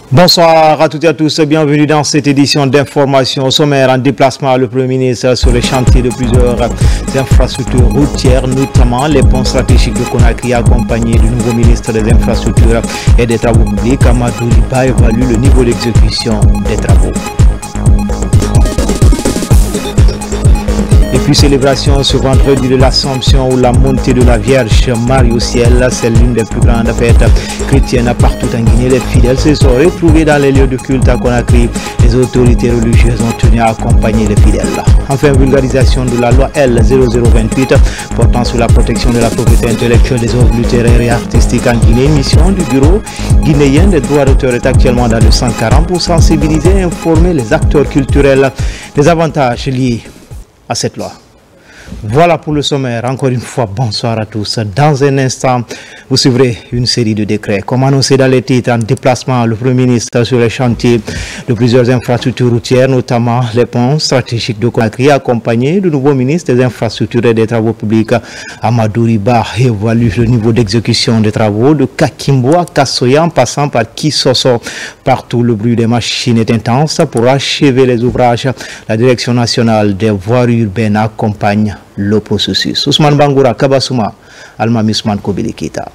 Bonsoir à toutes et à tous, bienvenue dans cette édition d'information. Au sommaire, en déplacement, le Premier ministre sur les chantiers de plusieurs infrastructures routières, notamment les ponts stratégiques de Conakry, accompagné du nouveau ministre des Infrastructures et des Travaux publics. Amadou Liba évalue le niveau d'exécution des travaux. Et puis célébration ce vendredi de l'Assomption ou la montée de la Vierge Marie au ciel, c'est l'une des plus grandes fêtes chrétiennes partout en Guinée. Les fidèles se sont retrouvés dans les lieux de culte à Conakry. Les autorités religieuses ont tenu à accompagner les fidèles. Enfin, vulgarisation de la loi L0028 portant sur la protection de la propriété intellectuelle des œuvres littéraires et artistiques en Guinée. Mission du bureau guinéen des droits d'auteur est actuellement dans le 140 pour sensibiliser et informer les acteurs culturels des avantages liés à cette loi. Voilà pour le sommaire. Encore une fois, bonsoir à tous. Dans un instant, vous suivrez une série de décrets. Comme annoncé dans les titres, en déplacement, le Premier ministre sur les chantiers de plusieurs infrastructures routières, notamment les ponts stratégiques de Conakry, accompagné du nouveau ministre des Infrastructures et des Travaux publics, Amadou Liba, évalue le niveau d'exécution des travaux de Kakimbo à Kassoya, en passant par Kisoso. Partout, le bruit des machines est intense. Pour achever les ouvrages, la Direction nationale des voies urbaines accompagne le processus. Ousmane Bangoura, Kabasouma, Almami Ousmane Kobili Keita.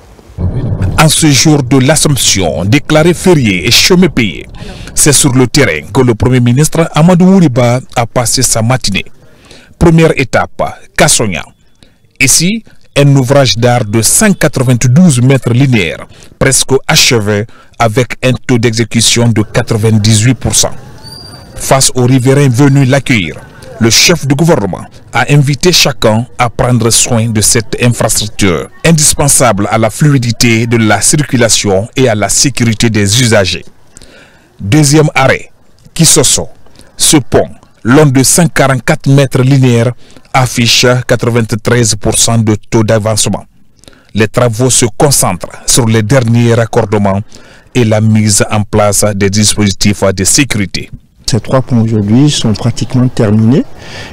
En ce jour de l'Assomption, déclaré férié et chômé payé, c'est sur le terrain que le Premier ministre Amadou Liba a passé sa matinée. Première étape, Kassoya. Ici, un ouvrage d'art de 192 mètres linéaires, presque achevé avec un taux d'exécution de 98%. Face aux riverains venus l'accueillir, le chef du gouvernement a invité chacun à prendre soin de cette infrastructure, indispensable à la fluidité de la circulation et à la sécurité des usagers. Deuxième arrêt, Kisoso. Ce pont, long de 144 mètres linéaires, affiche 93% de taux d'avancement. Les travaux se concentrent sur les derniers raccordements et la mise en place des dispositifs de sécurité. Ces trois ponts aujourd'hui sont pratiquement terminés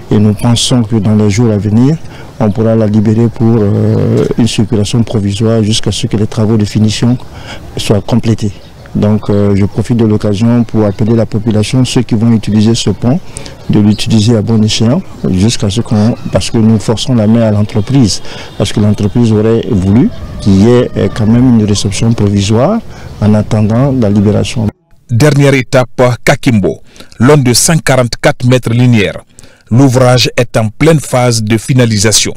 et nous pensons que dans les jours à venir, on pourra la libérer pour une circulation provisoire jusqu'à ce que les travaux de finition soient complétés. Donc je profite de l'occasion pour appeler la population, ceux qui vont utiliser ce pont, de l'utiliser à bon escient jusqu'à ce qu'on... Parce que nous forçons la main à l'entreprise, parce que l'entreprise aurait voulu qu'il y ait quand même une réception provisoire en attendant la libération. Dernière étape, Kakimbo, long de 144 mètres linéaires. L'ouvrage est en pleine phase de finalisation.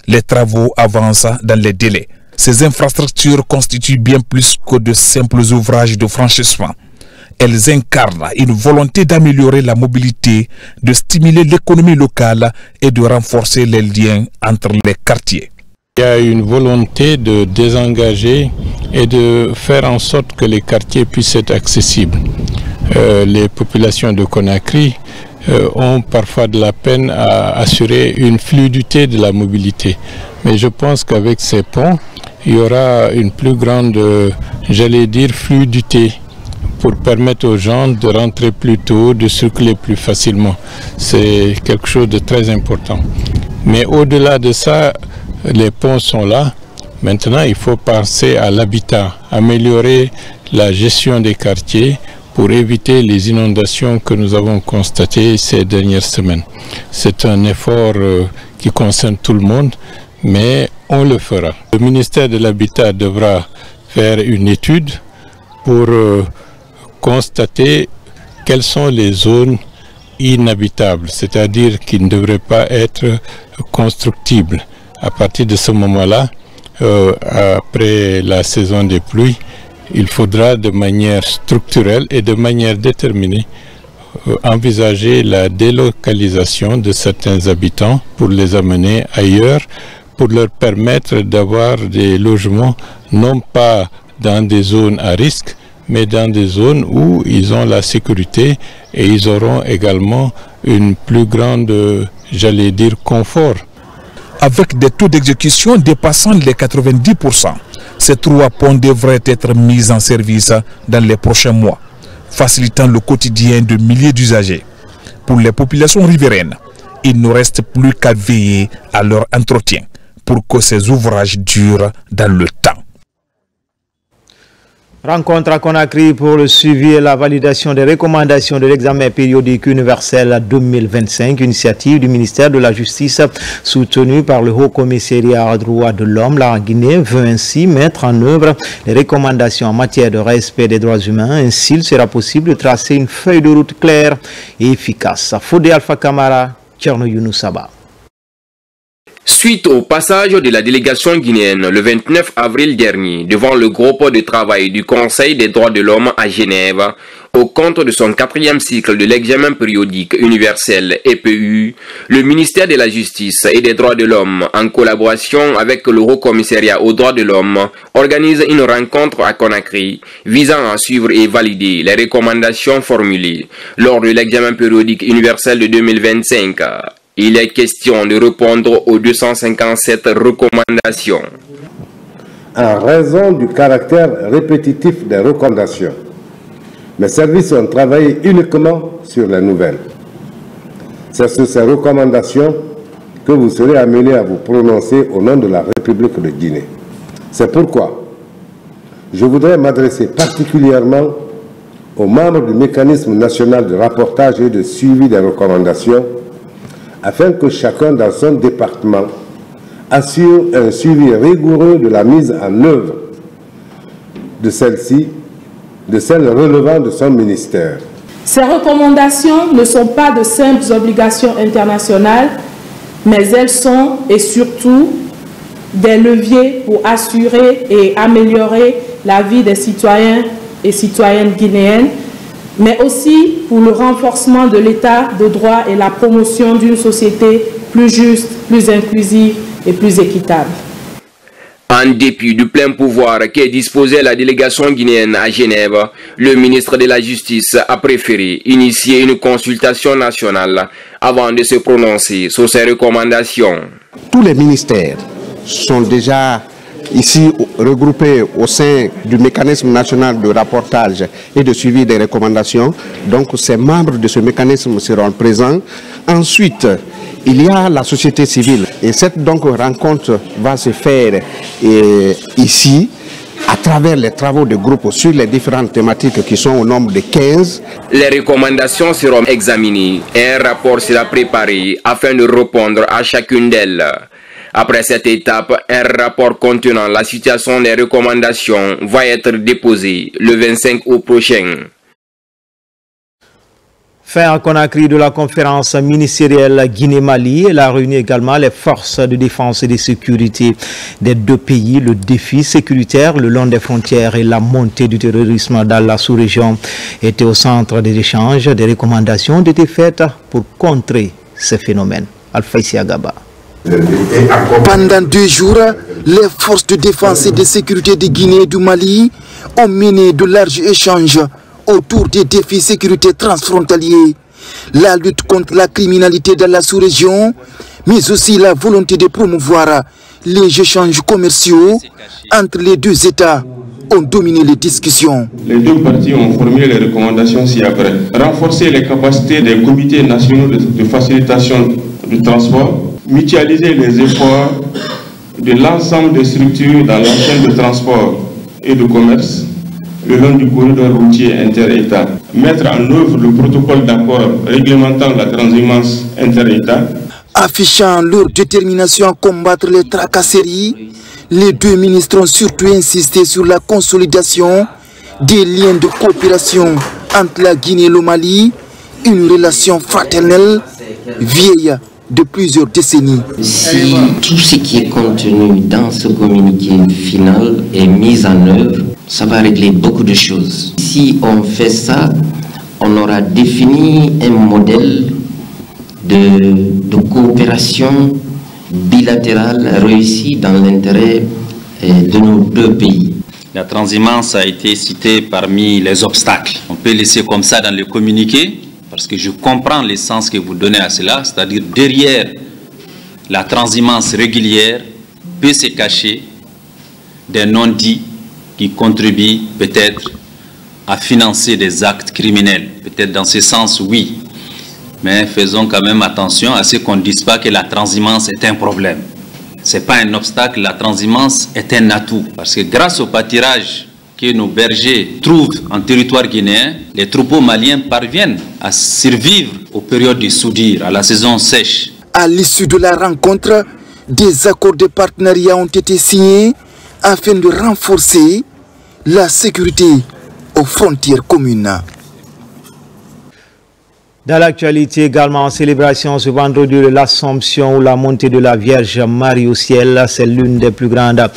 Les travaux avancent dans les délais. Ces infrastructures constituent bien plus que de simples ouvrages de franchissement. Elles incarnent une volonté d'améliorer la mobilité, de stimuler l'économie locale et de renforcer les liens entre les quartiers. Il y a une volonté de désengager et de faire en sorte que les quartiers puissent être accessibles. Les populations de Conakry ont parfois de la peine à assurer une fluidité de la mobilité. Mais je pense qu'avec ces ponts, il y aura une plus grande, j'allais dire, fluidité pour permettre aux gens de rentrer plus tôt, de circuler plus facilement. C'est quelque chose de très important. Mais au-delà de ça, les ponts sont là. Maintenant, il faut penser à l'habitat, améliorer la gestion des quartiers pour éviter les inondations que nous avons constatées ces dernières semaines. C'est un effort qui concerne tout le monde, mais on le fera. Le ministère de l'Habitat devra faire une étude pour constater quelles sont les zones inhabitables, c'est-à-dire qui ne devraient pas être constructibles. À partir de ce moment-là, après la saison des pluies, il faudra de manière structurelle et de manière déterminée envisager la délocalisation de certains habitants pour les amener ailleurs, pour leur permettre d'avoir des logements non pas dans des zones à risque, mais dans des zones où ils ont la sécurité et ils auront également une plus grande, j'allais dire, confort. Avec des taux d'exécution dépassant les 90%, ces trois ponts devraient être mis en service dans les prochains mois, facilitant le quotidien de milliers d'usagers. Pour les populations riveraines, il ne reste plus qu'à veiller à leur entretien pour que ces ouvrages durent dans le temps. Rencontre à Conakry pour le suivi et la validation des recommandations de l'examen périodique universel 2025, initiative du ministère de la Justice soutenue par le Haut Commissariat aux droits de l'homme. La Guinée veut ainsi mettre en œuvre les recommandations en matière de respect des droits humains. Ainsi, il sera possible de tracer une feuille de route claire et efficace. Fodé Alpha Kamara, Tcherno Younoussaba. Suite au passage de la délégation guinéenne le 29 avril dernier devant le groupe de travail du Conseil des droits de l'homme à Genève, au compte de son 4e cycle de l'examen périodique universel EPU, le ministère de la Justice et des droits de l'homme, en collaboration avec le Haut Commissariat aux droits de l'homme, organise une rencontre à Conakry visant à suivre et valider les recommandations formulées lors de l'examen périodique universel de 2025. Il est question de répondre aux 257 recommandations. En raison du caractère répétitif des recommandations, mes services ont travaillé uniquement sur les nouvelles. C'est sur ces recommandations que vous serez amenés à vous prononcer au nom de la République de Guinée. C'est pourquoi je voudrais m'adresser particulièrement aux membres du mécanisme national de rapportage et de suivi des recommandations afin que chacun dans son département assure un suivi rigoureux de la mise en œuvre de celle-ci, de celles relevant de son ministère. Ces recommandations ne sont pas de simples obligations internationales, mais elles sont et surtout des leviers pour assurer et améliorer la vie des citoyens et citoyennes guinéennes, mais aussi pour le renforcement de l'état de droit et la promotion d'une société plus juste, plus inclusive et plus équitable. En dépit du plein pouvoir qu'est disposée la délégation guinéenne à Genève, le ministre de la Justice a préféré initier une consultation nationale avant de se prononcer sur ces recommandations. Tous les ministères sont déjà ici regroupés au sein du mécanisme national de rapportage et de suivi des recommandations. Donc ces membres de ce mécanisme seront présents. Ensuite, il y a la société civile et cette donc rencontre va se faire ici à travers les travaux de groupe sur les différentes thématiques qui sont au nombre de 15. Les recommandations seront examinées et un rapport sera préparé afin de répondre à chacune d'elles. Après cette étape, un rapport contenant la situation des recommandations va être déposé le 25 août prochain. Fin à Conakry de la conférence ministérielle Guinée-Mali. Elle a réuni également les forces de défense et de sécurité des deux pays. Le défi sécuritaire le long des frontières et la montée du terrorisme dans la sous-région étaient au centre des échanges. Des recommandations ont été faites pour contrer ces phénomènes. Alpha Agaba. Pendant 2 jours, les forces de défense et de sécurité de Guinée et du Mali ont mené de larges échanges autour des défis sécurité transfrontaliers, la lutte contre la criminalité dans la sous-région, mais aussi la volonté de promouvoir les échanges commerciaux entre les deux États ont dominé les discussions. Les deux parties ont formulé les recommandations ci-après. Renforcer les capacités des comités nationaux de facilitation du transport, mutualiser les efforts de l'ensemble des structures dans la chaîne de transport et de commerce le long du corridor routier inter-État, mettre en œuvre le protocole d'accord réglementant la transhumance inter-État. Affichant leur détermination à combattre les tracasseries, les deux ministres ont surtout insisté sur la consolidation des liens de coopération entre la Guinée et le Mali, une relation fraternelle vieille de plusieurs décennies. Si tout ce qui est contenu dans ce communiqué final est mis en œuvre, ça va régler beaucoup de choses. Si on fait ça, on aura défini un modèle de coopération bilatérale réussie dans l'intérêt de nos deux pays. La transhumance a été citée parmi les obstacles. On peut laisser comme ça dans le communiqué, parce que je comprends le sens que vous donnez à cela, c'est-à-dire derrière la transhumance régulière peut se cacher des non-dits qui contribuent peut-être à financer des actes criminels. Peut-être dans ce sens, oui. Mais faisons quand même attention à ce qu'on ne dise pas que la transhumance est un problème. Ce n'est pas un obstacle, la transhumance est un atout. Parce que grâce au pâturage que nos bergers trouvent en territoire guinéen, les troupeaux maliens parviennent à survivre aux périodes de soudure, à la saison sèche. À l'issue de la rencontre, des accords de partenariat ont été signés afin de renforcer la sécurité aux frontières communes. Dans l'actualité également, en célébration ce vendredi de l'Assomption ou la montée de la Vierge Marie au ciel, c'est l'une des plus grandes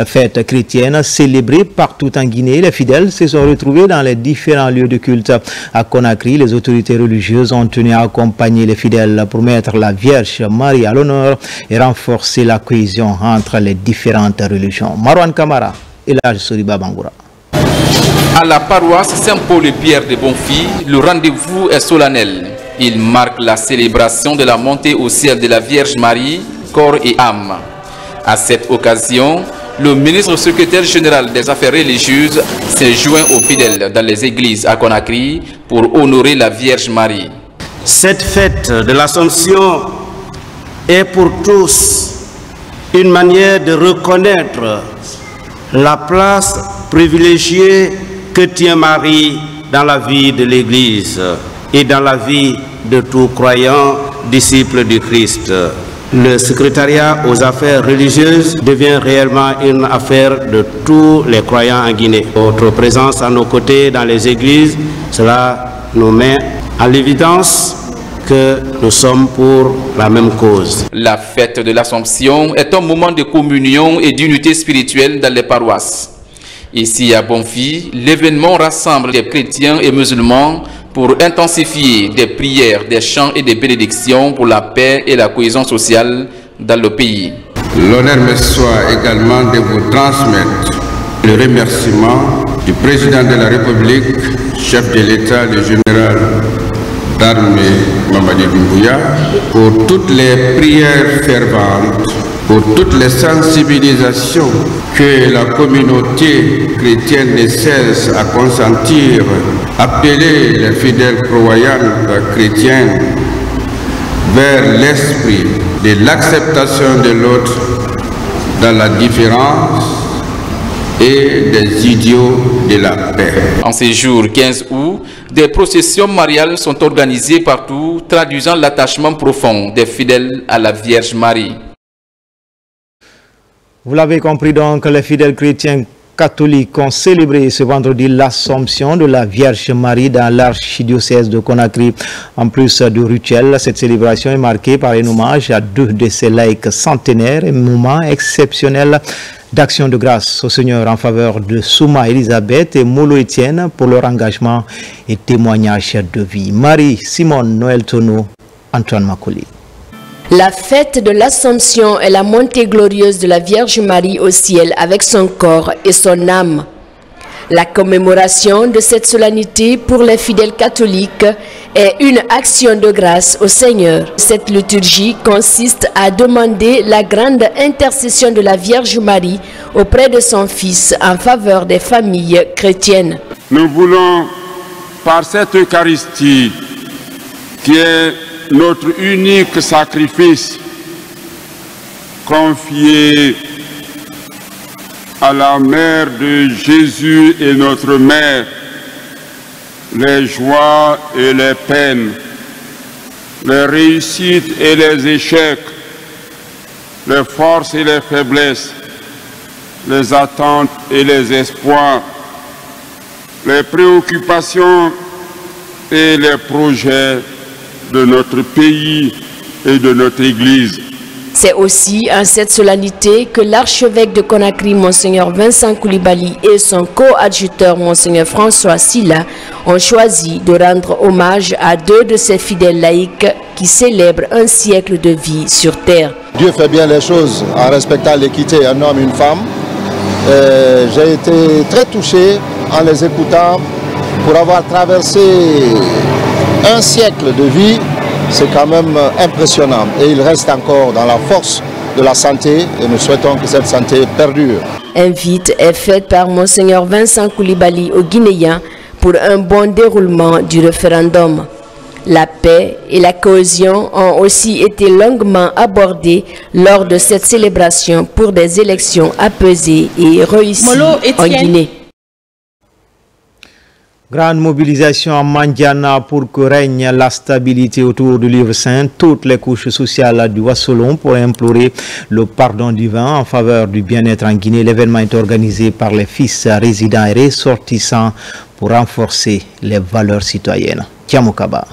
fêtes chrétiennes célébrées partout en Guinée. Les fidèles se sont retrouvés dans les différents lieux de culte à Conakry. Les autorités religieuses ont tenu à accompagner les fidèles pour mettre la Vierge Marie à l'honneur et renforcer la cohésion entre les différentes religions. Marwan Kamara et l'âge Soriba Bangoura. À la paroisse Saint-Paul-et-Pierre de Bonfils, le rendez-vous est solennel. Il marque la célébration de la montée au ciel de la Vierge Marie, corps et âme. À cette occasion, le ministre secrétaire général des Affaires religieuses s'est joint aux fidèles dans les églises à Conakry pour honorer la Vierge Marie. Cette fête de l'Assomption est pour tous une manière de reconnaître la place privilégiée que tient Marie dans la vie de l'Église et dans la vie de tout croyant, disciple du Christ. Le secrétariat aux affaires religieuses devient réellement une affaire de tous les croyants en Guinée. Votre présence à nos côtés dans les églises, cela nous met à l'évidence que nous sommes pour la même cause. La fête de l'Assomption est un moment de communion et d'unité spirituelle dans les paroisses. Ici à Bonfils, l'événement rassemble des chrétiens et musulmans pour intensifier des prières, des chants et des bénédictions pour la paix et la cohésion sociale dans le pays. L'honneur me soit également de vous transmettre le remerciement du président de la République, chef de l'État, le général d'armée Mamadi Doumbouya, pour toutes les prières ferventes, pour toutes les sensibilisations que la communauté chrétienne ne cesse à consentir, appeler les fidèles croyants chrétiens vers l'esprit de l'acceptation de l'autre dans la différence et des idiots de la paix. En ces jours 15 août, des processions mariales sont organisées partout, traduisant l'attachement profond des fidèles à la Vierge Marie. Vous l'avez compris donc, les fidèles chrétiens catholiques ont célébré ce vendredi l'Assomption de la Vierge Marie dans l'archidiocèse de Conakry. En plus du rituel, cette célébration est marquée par un hommage à deux de ces laïcs centenaires, un moment exceptionnel d'action de grâce au Seigneur en faveur de Souma Elisabeth et Molo Etienne pour leur engagement et témoignage de vie. Marie, Simone, Noël Tono, Antoine Makoli. La fête de l'Assomption est la montée glorieuse de la Vierge Marie au ciel avec son corps et son âme. La commémoration de cette solennité pour les fidèles catholiques est une action de grâce au Seigneur. Cette liturgie consiste à demander la grande intercession de la Vierge Marie auprès de son Fils en faveur des familles chrétiennes. Nous voulons, par cette Eucharistie, qui est notre unique sacrifice, confié à la mère de Jésus et notre mère, les joies et les peines, les réussites et les échecs, les forces et les faiblesses, les attentes et les espoirs, les préoccupations et les projets de notre pays et de notre Église. C'est aussi en cette solennité que l'archevêque de Conakry, Monseigneur Vincent Koulibaly, et son coadjuteur, Monseigneur François Silla, ont choisi de rendre hommage à deux de ces fidèles laïcs qui célèbrent un siècle de vie sur terre. Dieu fait bien les choses en respectant l'équité, un homme et une femme. J'ai été très touché en les écoutant pour avoir traversé un siècle de vie. C'est quand même impressionnant et il reste encore dans la force de la santé et nous souhaitons que cette santé perdure. Invite est faite par Monseigneur Vincent Koulibaly aux Guinéens pour un bon déroulement du référendum. La paix et la cohésion ont aussi été longuement abordées lors de cette célébration pour des élections apaisées et réussies en Guinée. Grande mobilisation à Mandiana pour que règne la stabilité autour du livre saint. Toutes les couches sociales du Wassolon pour implorer le pardon divin en faveur du bien-être en Guinée. L'événement est organisé par les fils résidents et ressortissants pour renforcer les valeurs citoyennes. Tiamokaba.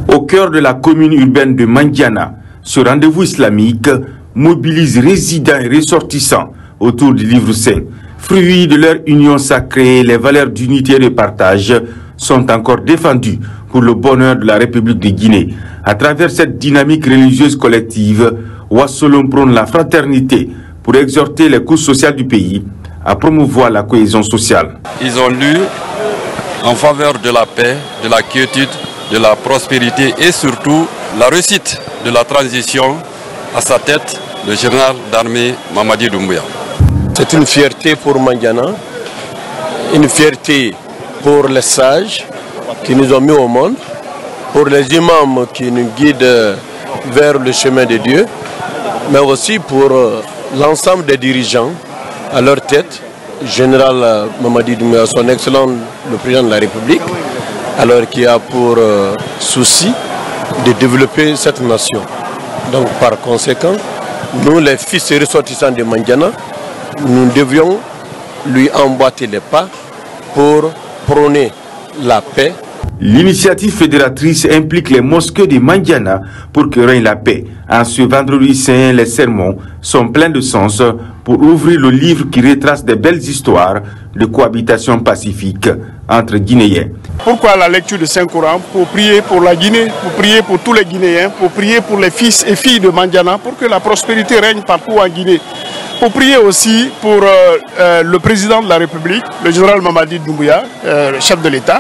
Au cœur de la commune urbaine de Mandiana, ce rendez-vous islamique mobilise résidents et ressortissants autour du livre saint. Fruits de leur union sacrée, les valeurs d'unité et de partage sont encore défendues pour le bonheur de la République de Guinée. À travers cette dynamique religieuse collective, Wassolon prône la fraternité pour exhorter les couches sociales du pays à promouvoir la cohésion sociale. Ils ont lu en faveur de la paix, de la quiétude, de la prospérité et surtout la réussite de la transition à sa tête, le général d'armée Mamadi Doumbouya. C'est une fierté pour Mandiana, une fierté pour les sages qui nous ont mis au monde, pour les imams qui nous guident vers le chemin de Dieu, mais aussi pour l'ensemble des dirigeants à leur tête, général Mamadi Doumbouya, son excellent le président de la République, alors qui a pour souci de développer cette nation. Donc par conséquent, nous les fils et ressortissants de Mandiana, nous devions lui emboîter les pas pour prôner la paix. L'initiative fédératrice implique les mosquées de Mandiana pour que règne la paix. En ce vendredi saint, les sermons sont pleins de sens pour ouvrir le livre qui retrace des belles histoires de cohabitation pacifique entre Guinéens. Pourquoi la lecture du Saint-Coran? Pour prier pour la Guinée, pour prier pour tous les Guinéens, pour prier pour les fils et filles de Mandiana, pour que la prospérité règne partout en Guinée. Pour prier aussi pour le président de la République, le général Mamadi Doumbouya, le chef de l'État,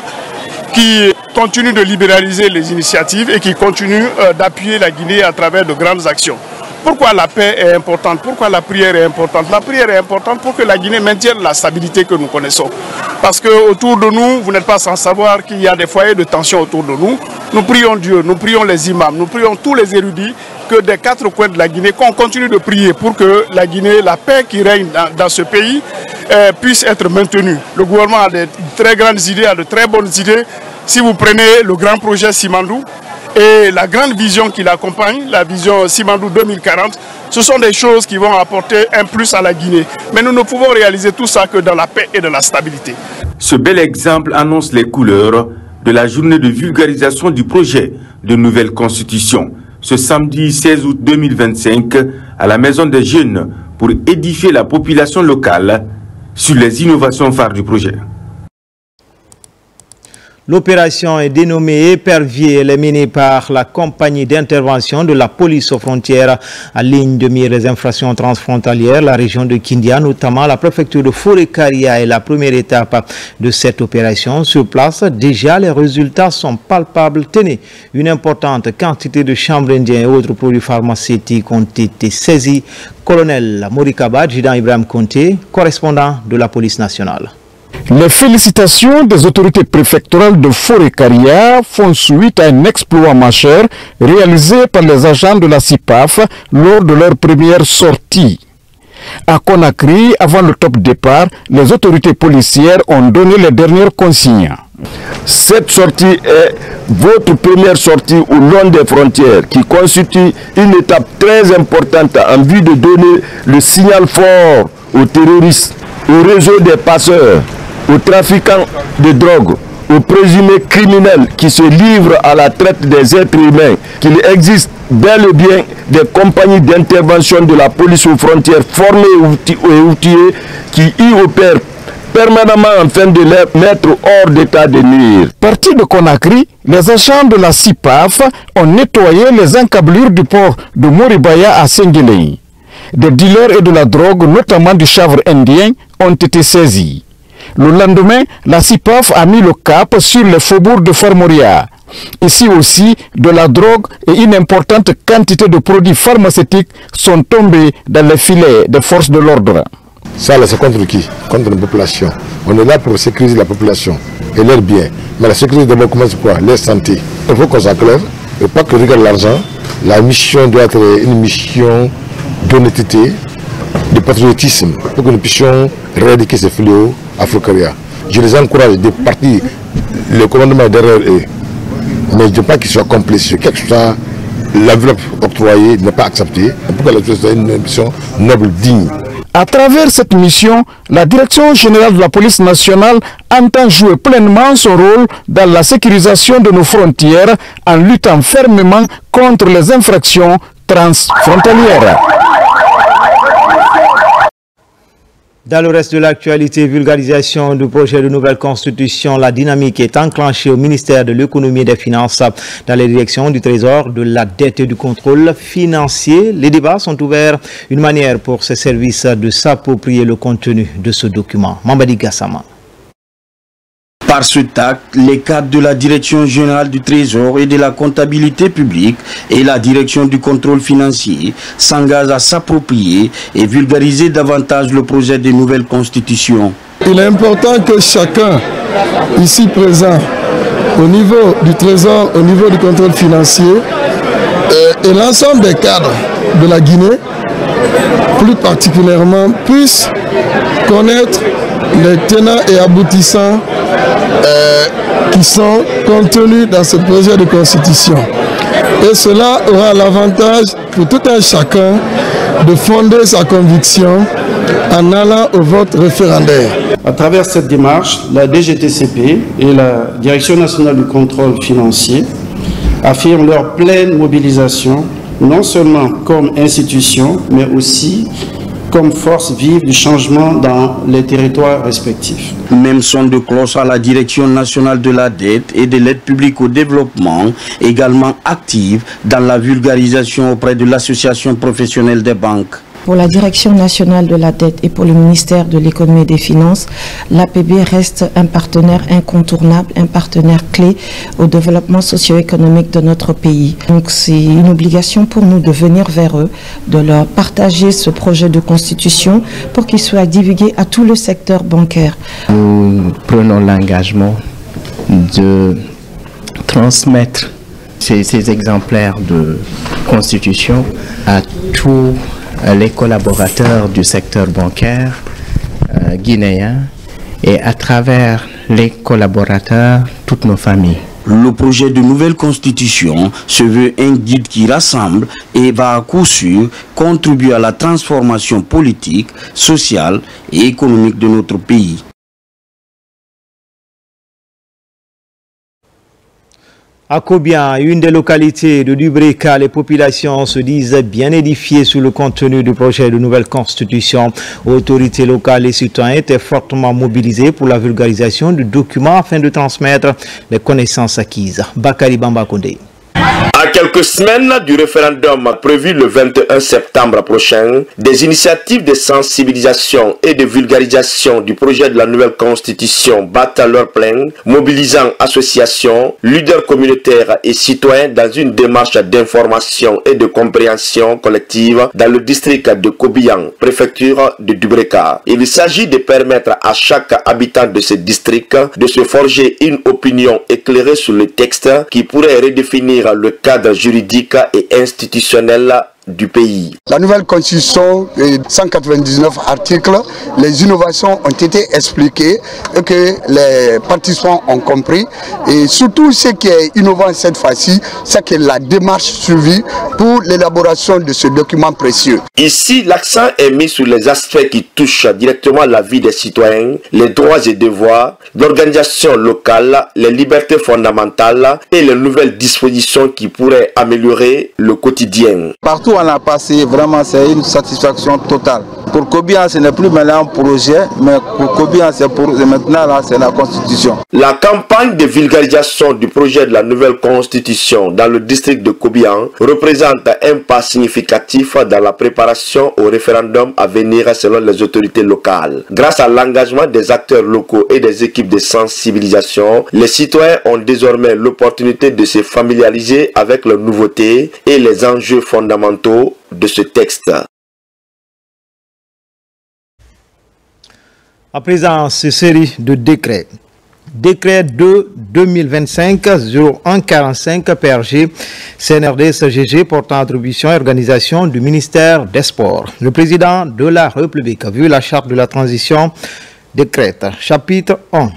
qui continue de libéraliser les initiatives et qui continue d'appuyer la Guinée à travers de grandes actions. Pourquoi la paix est importante? Pourquoi la prière est importante? La prière est importante pour que la Guinée maintienne la stabilité que nous connaissons. Parce que autour de nous, vous n'êtes pas sans savoir qu'il y a des foyers de tension autour de nous. Nous prions Dieu, nous prions les imams, nous prions tous les érudits que des quatre coins de la Guinée, qu'on continue de prier pour que la Guinée, la paix qui règne dans ce pays puisse être maintenue. Le gouvernement a de très grandes idées, a de très bonnes idées. Si vous prenez le grand projet Simandou, et la grande vision qui l'accompagne, la vision Simandou 2040, ce sont des choses qui vont apporter un plus à la Guinée. Mais nous ne pouvons réaliser tout ça que dans la paix et dans la stabilité. Ce bel exemple annonce les couleurs de la journée de vulgarisation du projet de nouvelle constitution. Ce samedi 16 août 2025, à la Maison des Jeunes, pour édifier la population locale sur les innovations phares du projet. L'opération est dénommée Épervier. Elle est menée par la compagnie d'intervention de la police aux frontières à ligne de mire des infractions transfrontalières. La région de Kindia, notamment la préfecture de Forêt-Caria, est la première étape de cette opération. Sur place, déjà les résultats sont palpables. Tenez, une importante quantité de chanvre indien et autres produits pharmaceutiques ont été saisis. Colonel Morikaba, Jidan Ibrahim Conté, correspondant de la police nationale. Les félicitations des autorités préfectorales de Forêt-Caria font suite à un exploit majeur réalisé par les agents de la CIPAF lors de leur première sortie. À Conakry, avant le top départ, les autorités policières ont donné les dernières consignes. Cette sortie est votre première sortie au long des frontières qui constitue une étape très importante en vue de donner le signal fort aux terroristes, au réseau des passeurs, aux trafiquants de drogue, aux présumés criminels qui se livrent à la traite des êtres humains, qu'il existe bel et bien des compagnies d'intervention de la police aux frontières formées et outillées qui y opèrent permanemment afin de les mettre hors d'état de nuire. Partis de Conakry, les agents de la CIPAF ont nettoyé les encablures du port de Moribaya à Sengelei. Des dealers et de la drogue, notamment du chanvre indien, ont été saisis. Le lendemain, la CIPAF a mis le cap sur les faubourgs de Farmoria. Ici aussi, de la drogue et une importante quantité de produits pharmaceutiques sont tombés dans les filets des forces de l'ordre. Ça, c'est contre qui? Contre la population. On est là pour sécuriser la population et leurs biens. Mais la sécurité d'abord commence quoi? Leur santé. Il faut qu'on s'acclare et pas que regarde l'argent. La mission doit être une mission d'honnêteté, de patriotisme, pour que nous puissions éradiquer ces fléaux à Forêt-Caria. je les encourage de partir, le commandement derrière eux. Mais je ne veux pas qu'ils soient complices. Quelque chose, l'enveloppe octroyée n'est pas acceptée. Pourquoi la chose est une mission noble, digne. À travers cette mission, la Direction générale de la police nationale entend jouer pleinement son rôle dans la sécurisation de nos frontières en luttant fermement contre les infractions transfrontalières. Dans le reste de l'actualité, vulgarisation du projet de nouvelle constitution, la dynamique est enclenchée au ministère de l'économie et des finances dans les directions du trésor, de la dette et du contrôle financier. Les débats sont ouverts, une manière pour ces services de s'approprier le contenu de ce document. Mambadi Gassama. Par ce acte, les cadres de la Direction générale du Trésor et de la comptabilité publique et la Direction du contrôle financier s'engagent à s'approprier et vulgariser davantage le projet de nouvelle constitution. Il est important que chacun ici présent, au niveau du Trésor, au niveau du contrôle financier, et l'ensemble des cadres de la Guinée, plus particulièrement, puissent connaître les tenants et aboutissants qui sont contenus dans ce projet de constitution. Et cela aura l'avantage pour tout un chacun de fonder sa conviction en allant au vote référendaire. À travers cette démarche, la DGTCP et la Direction nationale du contrôle financier affirment leur pleine mobilisation, non seulement comme institution, mais aussi comme force vive du changement dans les territoires respectifs. Même son de cloche à la Direction nationale de la dette et de l'aide publique au développement, également active dans la vulgarisation auprès de l'association professionnelle des banques. Pour la Direction nationale de la dette et pour le ministère de l'économie et des finances, l'APB reste un partenaire incontournable, un partenaire clé au développement socio-économique de notre pays. Donc c'est une obligation pour nous de venir vers eux, de leur partager ce projet de constitution pour qu'il soit divulgué à tout le secteur bancaire. Nous prenons l'engagement de transmettre ces exemplaires de constitution à tous les collaborateurs du secteur bancaire guinéen et à travers les collaborateurs, toutes nos familles. Le projet de nouvelle constitution se veut un guide qui rassemble et va à coup sûr contribuer à la transformation politique, sociale et économique de notre pays. À Kobian, une des localités de Dubreka, les populations se disent bien édifiées sur le contenu du projet de nouvelle constitution. Autorités locales et citoyens étaient fortement mobilisés pour la vulgarisation du document afin de transmettre les connaissances acquises. Bakari Bamba Kondé. À quelques semaines du référendum prévu le 21 septembre prochain, des initiatives de sensibilisation et de vulgarisation du projet de la nouvelle constitution battent à leur plein, mobilisant associations, leaders communautaires et citoyens dans une démarche d'information et de compréhension collective dans le district de Kobian, préfecture de Dubreka. Il s'agit de permettre à chaque habitant de ce district de se forger une opinion éclairée sur le texte qui pourrait redéfinir le cadre juridique et institutionnel du pays. La nouvelle constitution, 199 articles, les innovations ont été expliquées et que les participants ont compris. Et surtout, ce qui est innovant cette fois-ci, c'est que la démarche suivie pour l'élaboration de ce document précieux. Ici, l'accent est mis sur les aspects qui touchent directement la vie des citoyens, les droits et devoirs, l'organisation locale, les libertés fondamentales et les nouvelles dispositions qui pourraient améliorer le quotidien. Partout où on a passé, vraiment c'est une satisfaction totale. Pour Kobian, ce n'est plus maintenant un projet, mais pour Kobian, c'est maintenant là, c'est la constitution. La campagne de vulgarisation du projet de la nouvelle constitution dans le district de Kobian représente un pas significatif dans la préparation au référendum à venir selon les autorités locales. Grâce à l'engagement des acteurs locaux et des équipes de sensibilisation, les citoyens ont désormais l'opportunité de se familiariser avec les nouveautés et les enjeux fondamentaux de ce texte. À présent, cette série de décrets. Décret 2-2025-0145 PRG CNRD-CGG portant attribution et organisation du ministère des Sports. Le président de la République a vu la charte de la transition décrète. Chapitre 1.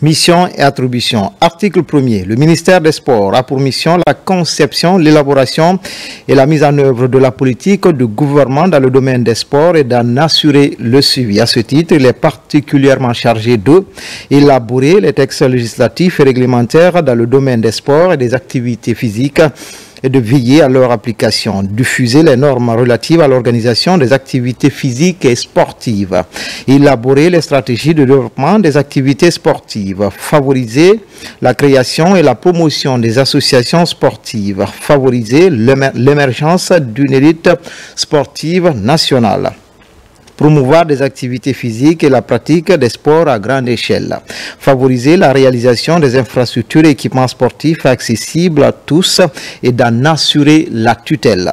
Mission et attribution. Article 1er. Le ministère des Sports a pour mission la conception, l'élaboration et la mise en œuvre de la politique du gouvernement dans le domaine des sports et d'en assurer le suivi. À ce titre, il est particulièrement chargé de élaborer les textes législatifs et réglementaires dans le domaine des sports et des activités physiques et de veiller à leur application, diffuser les normes relatives à l'organisation des activités physiques et sportives, élaborer les stratégies de développement des activités sportives, favoriser la création et la promotion des associations sportives, favoriser l'émergence d'une élite sportive nationale, promouvoir des activités physiques et la pratique des sports à grande échelle, favoriser la réalisation des infrastructures et équipements sportifs accessibles à tous et d'en assurer la tutelle.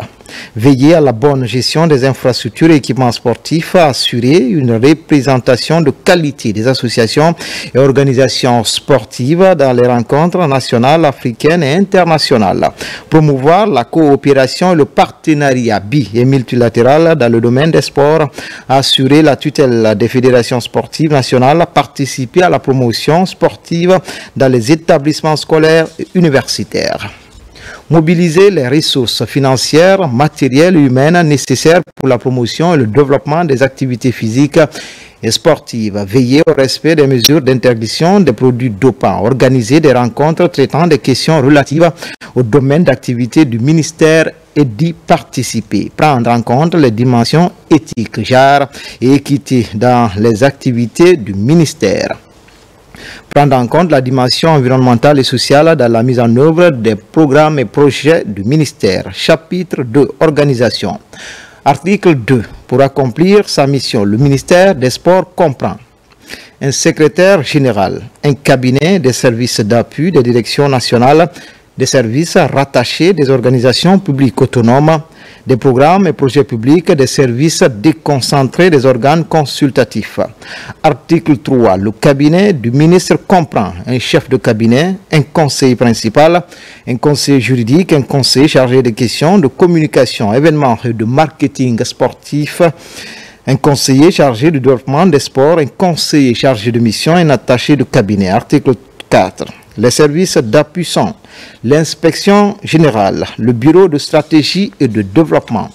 Veiller à la bonne gestion des infrastructures et équipements sportifs, assurer une représentation de qualité des associations et organisations sportives dans les rencontres nationales, africaines et internationales. Promouvoir la coopération et le partenariat bi- et multilatéral dans le domaine des sports, assurer la tutelle des fédérations sportives nationales, participer à la promotion sportive dans les établissements scolaires et universitaires. Mobiliser les ressources financières, matérielles et humaines nécessaires pour la promotion et le développement des activités physiques et sportives. Veiller au respect des mesures d'interdiction des produits dopants. Organiser des rencontres traitant des questions relatives au domaine d'activité du ministère et d'y participer. Prendre en compte les dimensions éthiques, genre et équité dans les activités du ministère. Prendre en compte la dimension environnementale et sociale dans la mise en œuvre des programmes et projets du ministère. Chapitre 2. Organisation. Article 2. Pour accomplir sa mission, le ministère des Sports comprend un secrétaire général, un cabinet des services d'appui des directions nationales, des services rattachés des organisations publiques autonomes, des programmes et projets publics, des services déconcentrés des organes consultatifs. Article 3. Le cabinet du ministre comprend un chef de cabinet, un conseiller principal, un conseiller juridique, un conseiller chargé des questions de communication, événements et de marketing sportif, un conseiller chargé du développement des sports, un conseiller chargé de mission, un attaché de cabinet. Article 4. Les services d'appui sont l'inspection générale, le bureau de stratégie et de développement,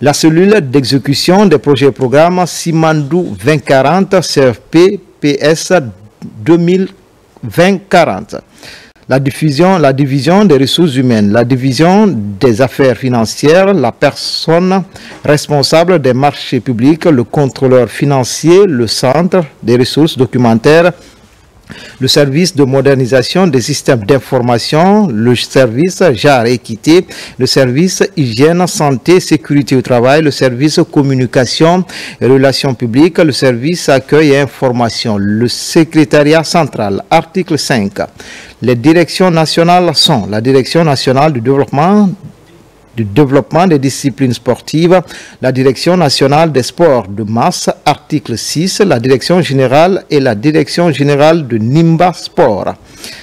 la cellule d'exécution des projets et programmes Simandou 2040, CFP, PS 2020-40, la division des ressources humaines, la division des affaires financières, la personne responsable des marchés publics, le contrôleur financier, le centre des ressources documentaires, le service de modernisation des systèmes d'information, le service genre et équité, le service hygiène, santé, sécurité au travail, le service communication et relations publiques, le service accueil et information, le secrétariat central. Article 5. Les directions nationales sont la Direction nationale du développement des disciplines sportives, la Direction nationale des sports de masse, article 6, la Direction générale et la Direction générale de Nimba Sport.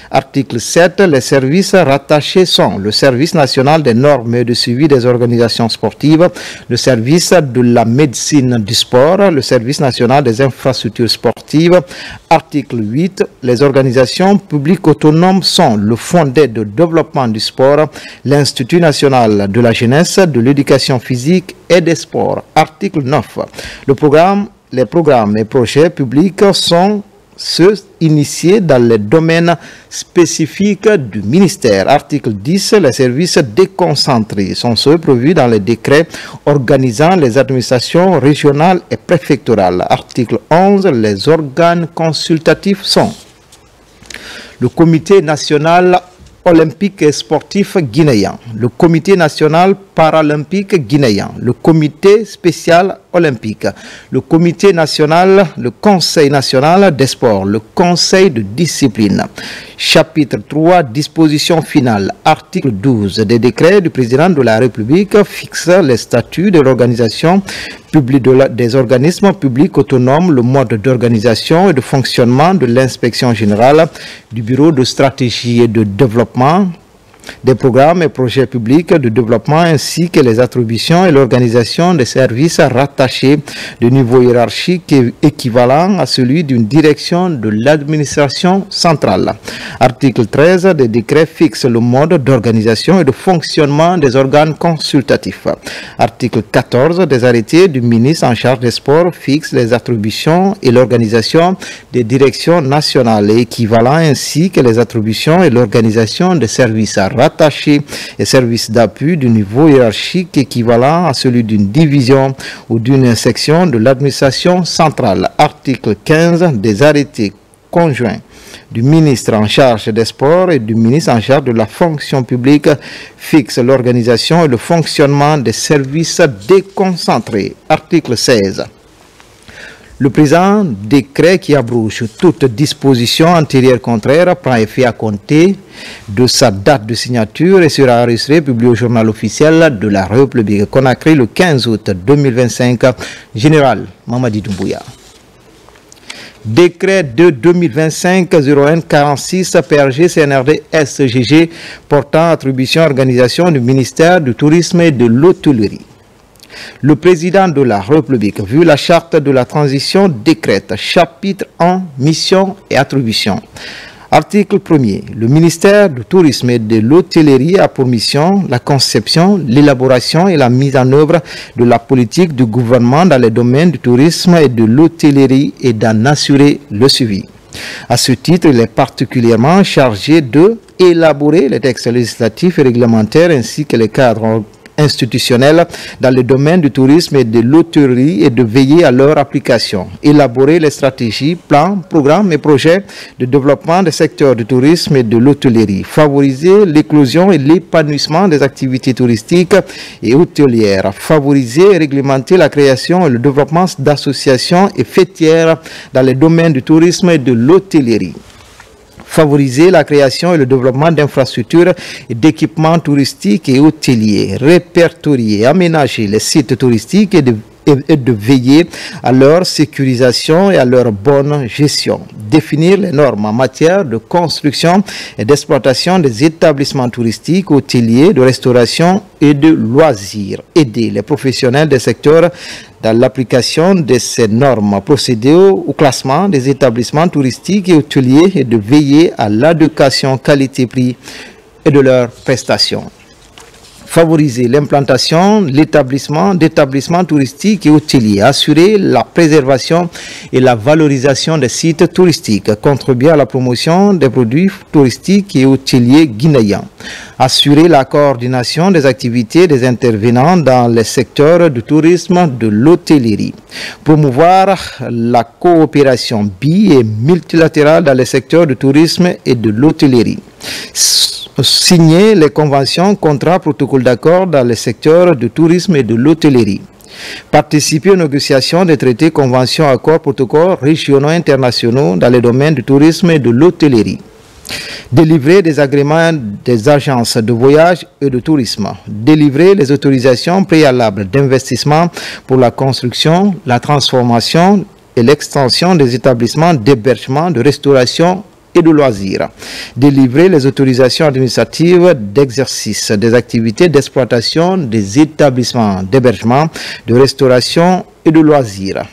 Article 7, les services rattachés sont le service national des normes et de suivi des organisations sportives, le service de la médecine du sport, le service national des infrastructures sportives. Article 8, les organisations publiques autonomes sont le Fonds d'aide au développement du sport, l'Institut national de la jeunesse, de l'éducation physique et des sports. Article 9, les programmes et projets publics sont ceux initiés dans les domaines spécifiques du ministère. Article 10. Les services déconcentrés sont ceux prévus dans les décrets organisant les administrations régionales et préfectorales. Article 11. Les organes consultatifs sont le Comité national olympique et sportif guinéen, le Comité national paralympique guinéen, le Comité spécial olympique, le Comité national, le Conseil national des sports, le Conseil de discipline. Chapitre 3, disposition finale. Article 12. Des décrets du président de la République fixent les statuts de l'organisation publique des organismes publics autonomes, le mode d'organisation et de fonctionnement de l'inspection générale, du bureau de stratégie et de développement, des programmes et projets publics de développement ainsi que les attributions et l'organisation des services rattachés de niveau hiérarchique équivalent à celui d'une direction de l'administration centrale. Article 13 des décrets fixe le mode d'organisation et de fonctionnement des organes consultatifs. Article 14 des arrêtés du ministre en charge des sports fixe les attributions et l'organisation des directions nationales et équivalents ainsi que les attributions et l'organisation des services rattachés et services d'appui du niveau hiérarchique équivalent à celui d'une division ou d'une section de l'administration centrale. Article 15 des arrêtés conjoints du ministre en charge des sports et du ministre en charge de la fonction publique fixe l'organisation et le fonctionnement des services déconcentrés. Article 16. Le présent décret qui abroge toute disposition antérieure contraire prend effet à compter de sa date de signature et sera enregistré publié au journal officiel de la République Conakry le 15 août 2025. Général Mamadi Doumbouya. Décret de 2025-01-46 PRG CNRD SGG portant attribution et organisation du ministère du Tourisme et de l'Hôtellerie. Le président de la République, vu la charte de la transition, décrète chapitre 1, mission et attribution. Article 1er. Le ministère du Tourisme et de l'Hôtellerie a pour mission la conception, l'élaboration et la mise en œuvre de la politique du gouvernement dans les domaines du tourisme et de l'hôtellerie et d'en assurer le suivi. À ce titre, il est particulièrement chargé de élaborer les textes législatifs et réglementaires ainsi que les cadres institutionnels dans le domaine du tourisme et de l'hôtellerie et de veiller à leur application. Élaborer les stratégies, plans, programmes et projets de développement des secteurs du tourisme et de l'hôtellerie. Favoriser l'éclosion et l'épanouissement des activités touristiques et hôtelières. Favoriser et réglementer la création et le développement d'associations et fêtières dans les domaines du tourisme et de l'hôtellerie. Favoriser la création et le développement d'infrastructures et d'équipements touristiques et hôteliers, répertorier, aménager les sites touristiques et de veiller à leur sécurisation et à leur bonne gestion. Définir les normes en matière de construction et d'exploitation des établissements touristiques, hôteliers, de restauration et de loisirs. Aider les professionnels des secteurs dans l'application de ces normes. Procéder au classement des établissements touristiques et hôteliers et de veiller à l'adéquation qualité-prix et de leurs prestations. Favoriser l'implantation, l'établissement d'établissements touristiques et hôteliers, assurer la préservation et la valorisation des sites touristiques, contribuer à la promotion des produits touristiques et hôteliers guinéens, assurer la coordination des activités des intervenants dans les secteurs du tourisme, de l'hôtellerie, promouvoir la coopération bi- et multilatérale dans les secteurs du tourisme et de l'hôtellerie, signer les conventions, contrats, protocoles d'accord dans les secteurs du tourisme et de l'hôtellerie. Participer aux négociations des traités, conventions, accords, protocoles régionaux et internationaux dans les domaines du tourisme et de l'hôtellerie. Délivrer des agréments des agences de voyage et de tourisme. Délivrer les autorisations préalables d'investissement pour la construction, la transformation et l'extension des établissements d'hébergement, de restauration et de loisirs. Délivrer les autorisations administratives d'exercice des activités d'exploitation des établissements d'hébergement, de restauration et de loisirs.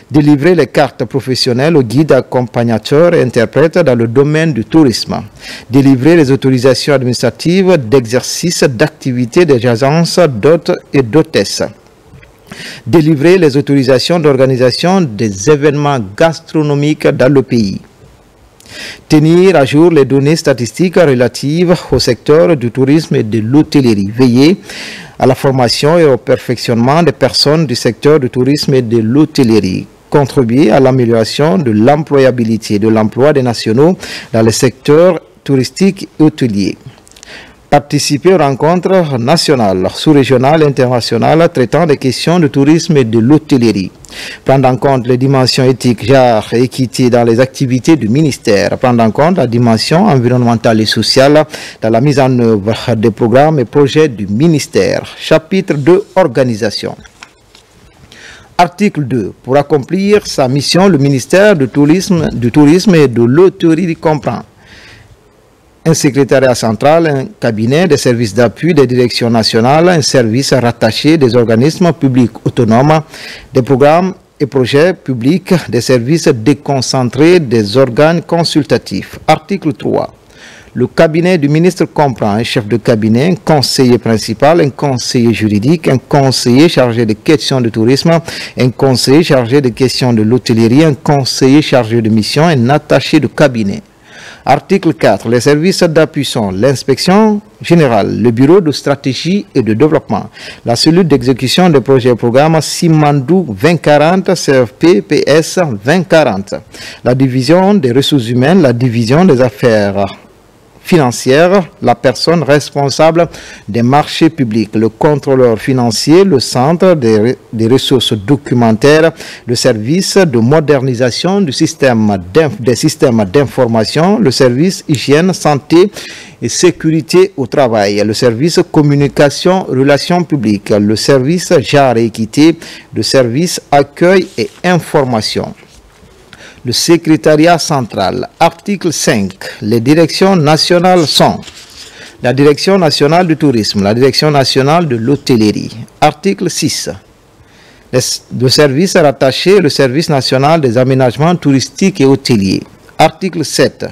Délivrer les cartes professionnelles aux guides accompagnateurs et interprètes dans le domaine du tourisme. Délivrer les autorisations administratives d'exercice d'activités des agences d'hôtes et d'hôtesses. Délivrer les autorisations d'organisation des événements gastronomiques dans le pays. Tenir à jour les données statistiques relatives au secteur du tourisme et de l'hôtellerie. Veiller à la formation et au perfectionnement des personnes du secteur du tourisme et de l'hôtellerie. Contribuer à l'amélioration de l'employabilité de l'emploi des nationaux dans le secteur touristique et hôtelier. Participer aux rencontres nationales, sous-régionales et internationales traitant des questions de tourisme et de l'hôtellerie. Prendre en compte les dimensions éthiques, genre et équité dans les activités du ministère. Prendre en compte la dimension environnementale et sociale dans la mise en œuvre des programmes et projets du ministère. Chapitre 2, organisation. Article 2. Pour accomplir sa mission, le ministère du tourisme et de l'hôtellerie comprend un secrétariat central, un cabinet, des services d'appui, des directions nationales, un service rattaché, des organismes publics autonomes, des programmes et projets publics, des services déconcentrés, des organes consultatifs. Article 3. Le cabinet du ministre comprend un chef de cabinet, un conseiller principal, un conseiller juridique, un conseiller chargé des questions de tourisme, un conseiller chargé des questions de l'hôtellerie, un conseiller chargé de mission, un attaché de cabinet. Article 4. Les services d'appui sont l'inspection générale, le bureau de stratégie et de développement, la cellule d'exécution des projets et programmes Simandou 2040, CFP, PS 2040, la division des ressources humaines, la division des affaires financière, la personne responsable des marchés publics, le contrôleur financier, le centre des ressources documentaires, le service de modernisation des systèmes d'information, le service hygiène, santé et sécurité au travail, le service communication, relations publiques, le service genre et équité, le service accueil et information. Le secrétariat central. Article 5. Les directions nationales sont la Direction nationale du tourisme, la Direction nationale de l'hôtellerie. Article 6. Le service rattaché, le service national des aménagements touristiques et hôteliers. Article 7.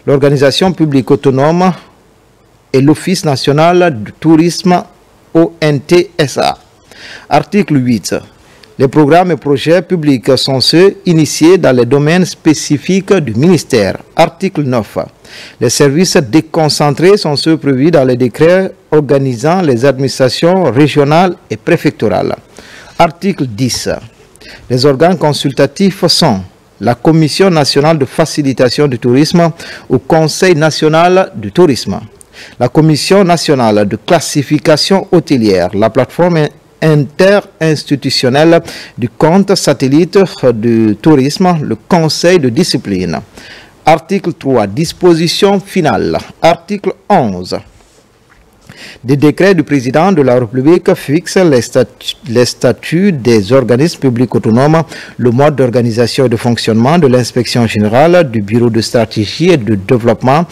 L'organisation publique autonome et l'Office national du tourisme ONTSA. Article 8. Les programmes et projets publics sont ceux initiés dans les domaines spécifiques du ministère. Article 9. Les services déconcentrés sont ceux prévus dans les décrets organisant les administrations régionales et préfectorales. Article 10. Les organes consultatifs sont la Commission nationale de facilitation du tourisme ou Conseil national du tourisme, la Commission nationale de classification hôtelière, la plateforme interinstitutionnel du compte satellite du tourisme, le conseil de discipline. Article 3. Disposition finale. Article 11. Des décrets du président de la République fixent les statuts des organismes publics autonomes, le mode d'organisation et de fonctionnement de l'inspection générale, du bureau de stratégie et de développement,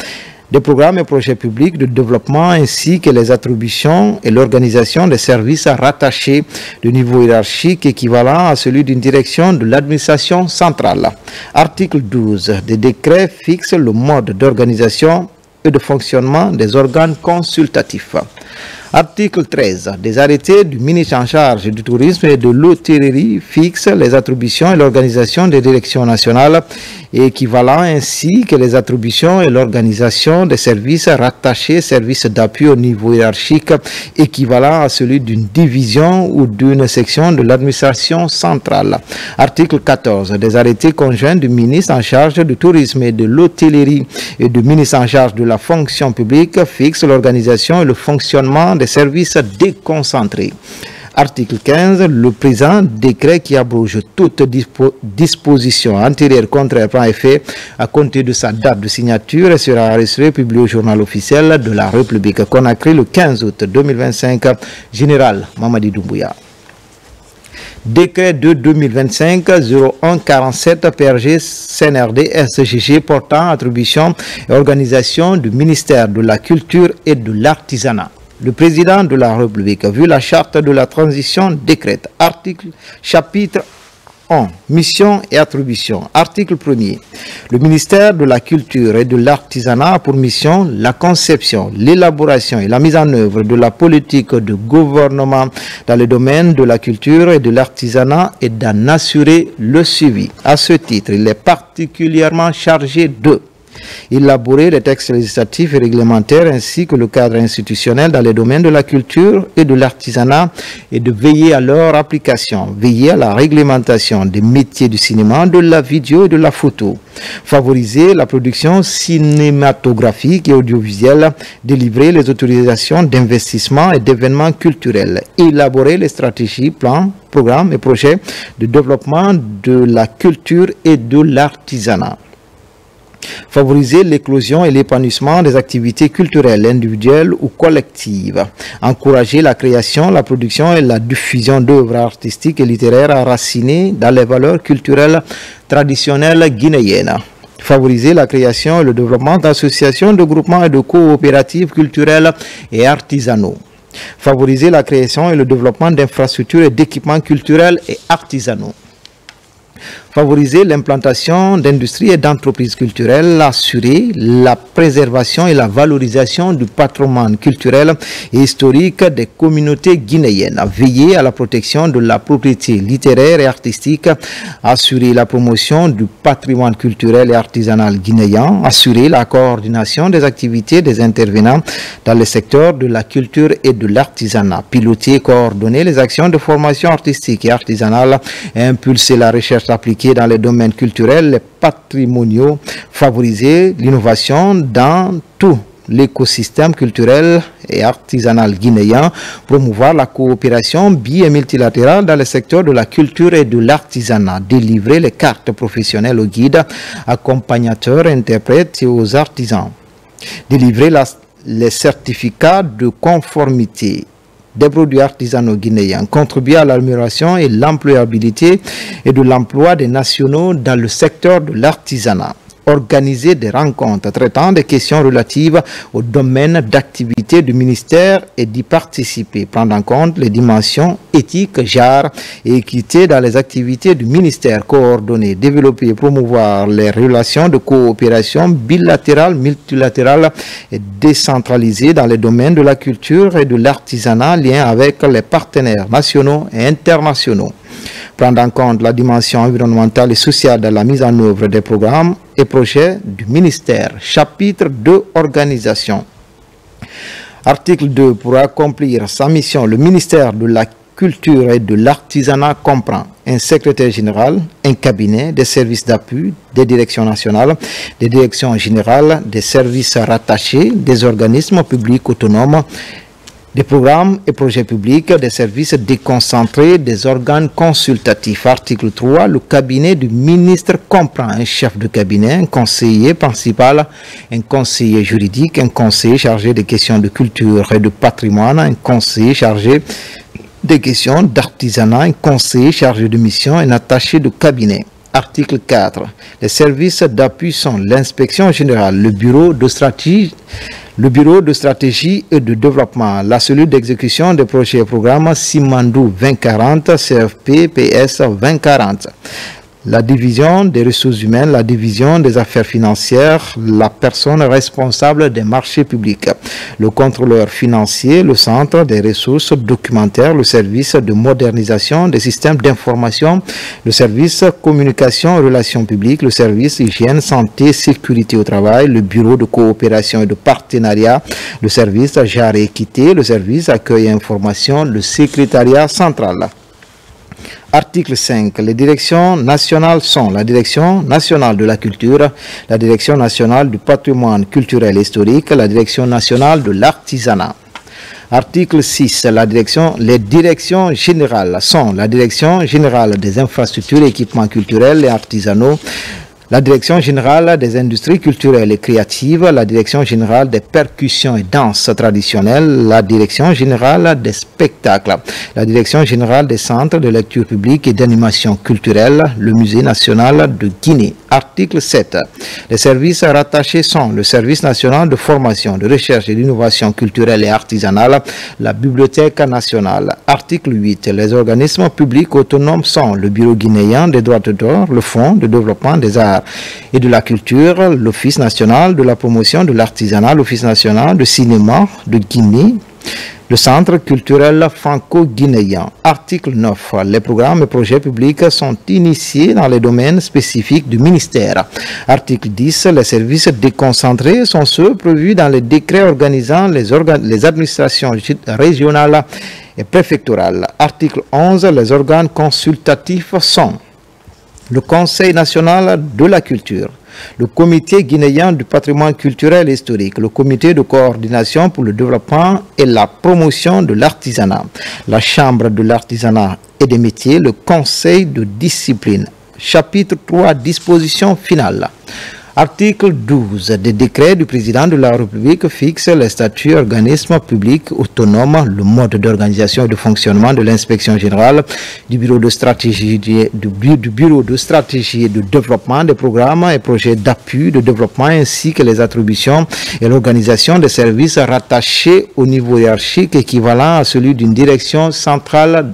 des programmes et projets publics de développement ainsi que les attributions et l'organisation des services rattachés de niveau hiérarchique équivalent à celui d'une direction de l'administration centrale. Article 12. Des décrets fixent le mode d'organisation et de fonctionnement des organes consultatifs. Article 13. Des arrêtés du ministre en charge du tourisme et de l'hôtellerie fixent les attributions et l'organisation des directions nationales et équivalent ainsi que les attributions et l'organisation des services rattachés, services d'appui au niveau hiérarchique équivalent à celui d'une division ou d'une section de l'administration centrale. Article 14. Des arrêtés conjoints du ministre en charge du tourisme et de l'hôtellerie et du ministre en charge de la fonction publique fixent l'organisation et le fonctionnement des services déconcentrés. Article 15. Le présent décret qui abroge toute disposition antérieure contraire prend effet à compter de sa date de signature et sera enregistré et publié au journal officiel de la République. Conakry le 15 août 2025. Général Mamadi Doumbouya. Décret de 2025-01-47 PRG CNRD SGG portant attribution et organisation du ministère de la Culture et de l'Artisanat. Le président de la République, vu la charte de la transition, décrète. Chapitre 1. Mission et attribution. Article 1er. Le ministère de la Culture et de l'Artisanat a pour mission la conception, l'élaboration et la mise en œuvre de la politique de gouvernement dans le domaine de la culture et de l'artisanat et d'en assurer le suivi. À ce titre, il est particulièrement chargé de élaborer les textes législatifs et réglementaires ainsi que le cadre institutionnel dans les domaines de la culture et de l'artisanat et de veiller à leur application, veiller à la réglementation des métiers du cinéma, de la vidéo et de la photo, favoriser la production cinématographique et audiovisuelle, délivrer les autorisations d'investissement et d'événements culturels, élaborer les stratégies, plans, programmes et projets de développement de la culture et de l'artisanat. Favoriser l'éclosion et l'épanouissement des activités culturelles, individuelles ou collectives. Encourager la création, la production et la diffusion d'œuvres artistiques et littéraires enracinées dans les valeurs culturelles traditionnelles guinéennes. Favoriser la création et le développement d'associations, de groupements et de coopératives culturelles et artisanaux. Favoriser la création et le développement d'infrastructures et d'équipements culturels et artisanaux. Favoriser l'implantation d'industries et d'entreprises culturelles, assurer la préservation et la valorisation du patrimoine culturel et historique des communautés guinéennes, veiller à la protection de la propriété littéraire et artistique, assurer la promotion du patrimoine culturel et artisanal guinéen, assurer la coordination des activités des intervenants dans le secteur de la culture et de l'artisanat, piloter et coordonner les actions de formation artistique et artisanale, impulser la recherche appliquée dans les domaines culturels et patrimoniaux, favoriser l'innovation dans tout l'écosystème culturel et artisanal guinéen, promouvoir la coopération bi- et multilatérale dans le secteur de la culture et de l'artisanat, délivrer les cartes professionnelles aux guides, accompagnateurs, interprètes et aux artisans, délivrer les certificats de conformité des produits artisanaux guinéens, contribuer à l'amélioration et l'employabilité et de l'emploi des nationaux dans le secteur de l'artisanat. Organiser des rencontres traitant des questions relatives au domaine d'activité du ministère et d'y participer, prendre en compte les dimensions éthiques, genre et équité dans les activités du ministère, coordonner, développer et promouvoir les relations de coopération bilatérale, multilatérale et décentralisée dans les domaines de la culture et de l'artisanat, lien avec les partenaires nationaux et internationaux. Prendre en compte la dimension environnementale et sociale dans la mise en œuvre des programmes et projets du ministère. Chapitre 2, organisation. Article 2. Pour accomplir sa mission, le ministère de la Culture et de l'Artisanat comprend un secrétaire général, un cabinet, des services d'appui, des directions nationales, des directions générales, des services rattachés, des organismes publics autonomes, des programmes et projets publics, des services déconcentrés, des organes consultatifs. Article 3. Le cabinet du ministre comprend un chef de cabinet, un conseiller principal, un conseiller juridique, un conseiller chargé des questions de culture et de patrimoine, un conseiller chargé des questions d'artisanat, un conseiller chargé de mission, un attaché de cabinet. Article 4. Les services d'appui sont l'inspection générale, le bureau de stratégie et de développement, la cellule d'exécution des projets et programmes Simandou 2040, CFP, PS 2040. La division des ressources humaines, la division des affaires financières, la personne responsable des marchés publics, le contrôleur financier, le centre des ressources documentaires, le service de modernisation des systèmes d'information, le service communication et relations publiques, le service hygiène, santé, sécurité au travail, le bureau de coopération et de partenariat, le service genre et équité, le service accueil et information, le secrétariat central. Article 5. Les directions nationales sont la Direction nationale de la culture, la Direction nationale du patrimoine culturel et historique, la Direction nationale de l'artisanat. Article 6. Les directions générales sont la Direction générale des infrastructures et équipements culturels et artisanaux, la Direction générale des industries culturelles et créatives, la Direction générale des percussions et danses traditionnelles, la Direction générale des spectacles, la Direction générale des centres de lecture publique et d'animation culturelle, le Musée national de Guinée. Article 7. Les services rattachés sont le Service national de formation, de recherche et d'innovation culturelle et artisanale, la Bibliothèque nationale. Article 8. Les organismes publics autonomes sont le Bureau guinéen des droits d'auteur, le Fonds de développement des arts et de la culture, l'Office national de la promotion de l'artisanat, l'Office national de cinéma de Guinée, le Centre culturel franco-guinéen. Article 9. Les programmes et projets publics sont initiés dans les domaines spécifiques du ministère. Article 10. Les services déconcentrés sont ceux prévus dans les décrets organisant les administrations régionales et préfectorales. Article 11. Les organes consultatifs sont le Conseil national de la culture, le Comité guinéen du patrimoine culturel et historique, le Comité de coordination pour le développement et la promotion de l'artisanat, la Chambre de l'artisanat et des métiers, le Conseil de discipline. Chapitre 3. Dispositions finales. Article 12 des décrets du président de la République fixe les statuts organismes publics autonomes, le mode d'organisation et de fonctionnement de l'inspection générale, du bureau de stratégie et de développement des programmes et projets d'appui de développement ainsi que les attributions et l'organisation des services rattachés au niveau hiérarchique équivalent à celui d'une direction centrale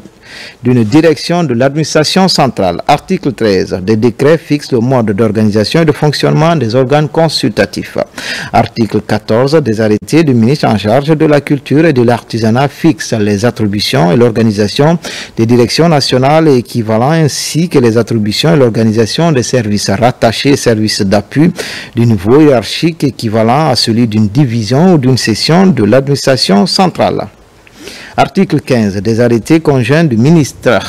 de l'administration centrale. Article 13 des décrets fixent le mode d'organisation et de fonctionnement des organes consultatifs. Article 14 des arrêtés du ministre en charge de la culture et de l'artisanat fixent les attributions et l'organisation des directions nationales et équivalents ainsi que les attributions et l'organisation des services rattachés et services d'appui du niveau hiérarchique équivalent à celui d'une division ou d'une section de l'administration centrale. Article 15 des arrêtés conjoints du ministre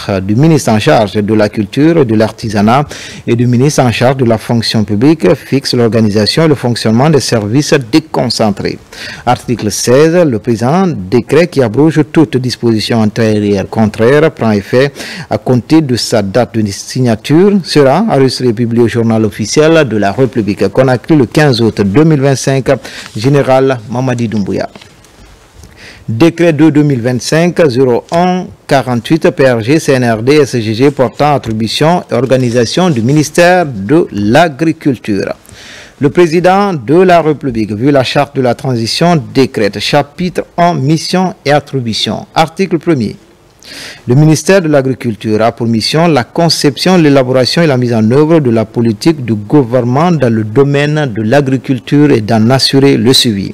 en charge de la culture et de l'artisanat et du ministre en charge de la fonction publique fixent l'organisation et le fonctionnement des services déconcentrés. Article 16, le présent décret qui abroge toute disposition antérieure contraire prend effet à compter de sa date de signature, sera enregistré et publié au journal officiel de la République. Conakry le 15 août 2025, Général Mamadi Doumbouya. Décret 2-2025-01-48 PRG CNRD SGG portant attribution et organisation du ministère de l'Agriculture. Le président de la République, vu la charte de la transition, décrète chapitre en mission et attribution. Article 1er. Le ministère de l'Agriculture a pour mission la conception, l'élaboration et la mise en œuvre de la politique du gouvernement dans le domaine de l'agriculture et d'en assurer le suivi.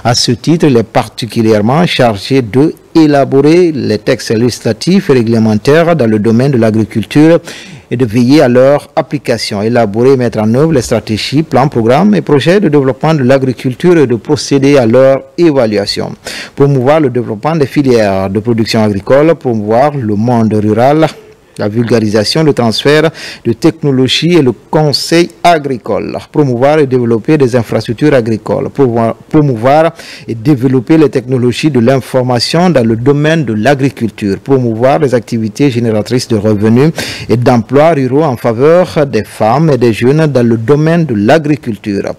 À ce titre, il est particulièrement chargé de élaborer les textes législatifs et réglementaires dans le domaine de l'agriculture et de veiller à leur application, élaborer et mettre en œuvre les stratégies, plans, programmes et projets de développement de l'agriculture et de procéder à leur évaluation. Promouvoir le développement des filières de production agricole, promouvoir le monde rural, la vulgarisation, le transfert de technologies et le conseil agricole, promouvoir et développer des infrastructures agricoles, promouvoir et développer les technologies de l'information dans le domaine de l'agriculture, promouvoir les activités génératrices de revenus et d'emplois ruraux en faveur des femmes et des jeunes dans le domaine de l'agriculture,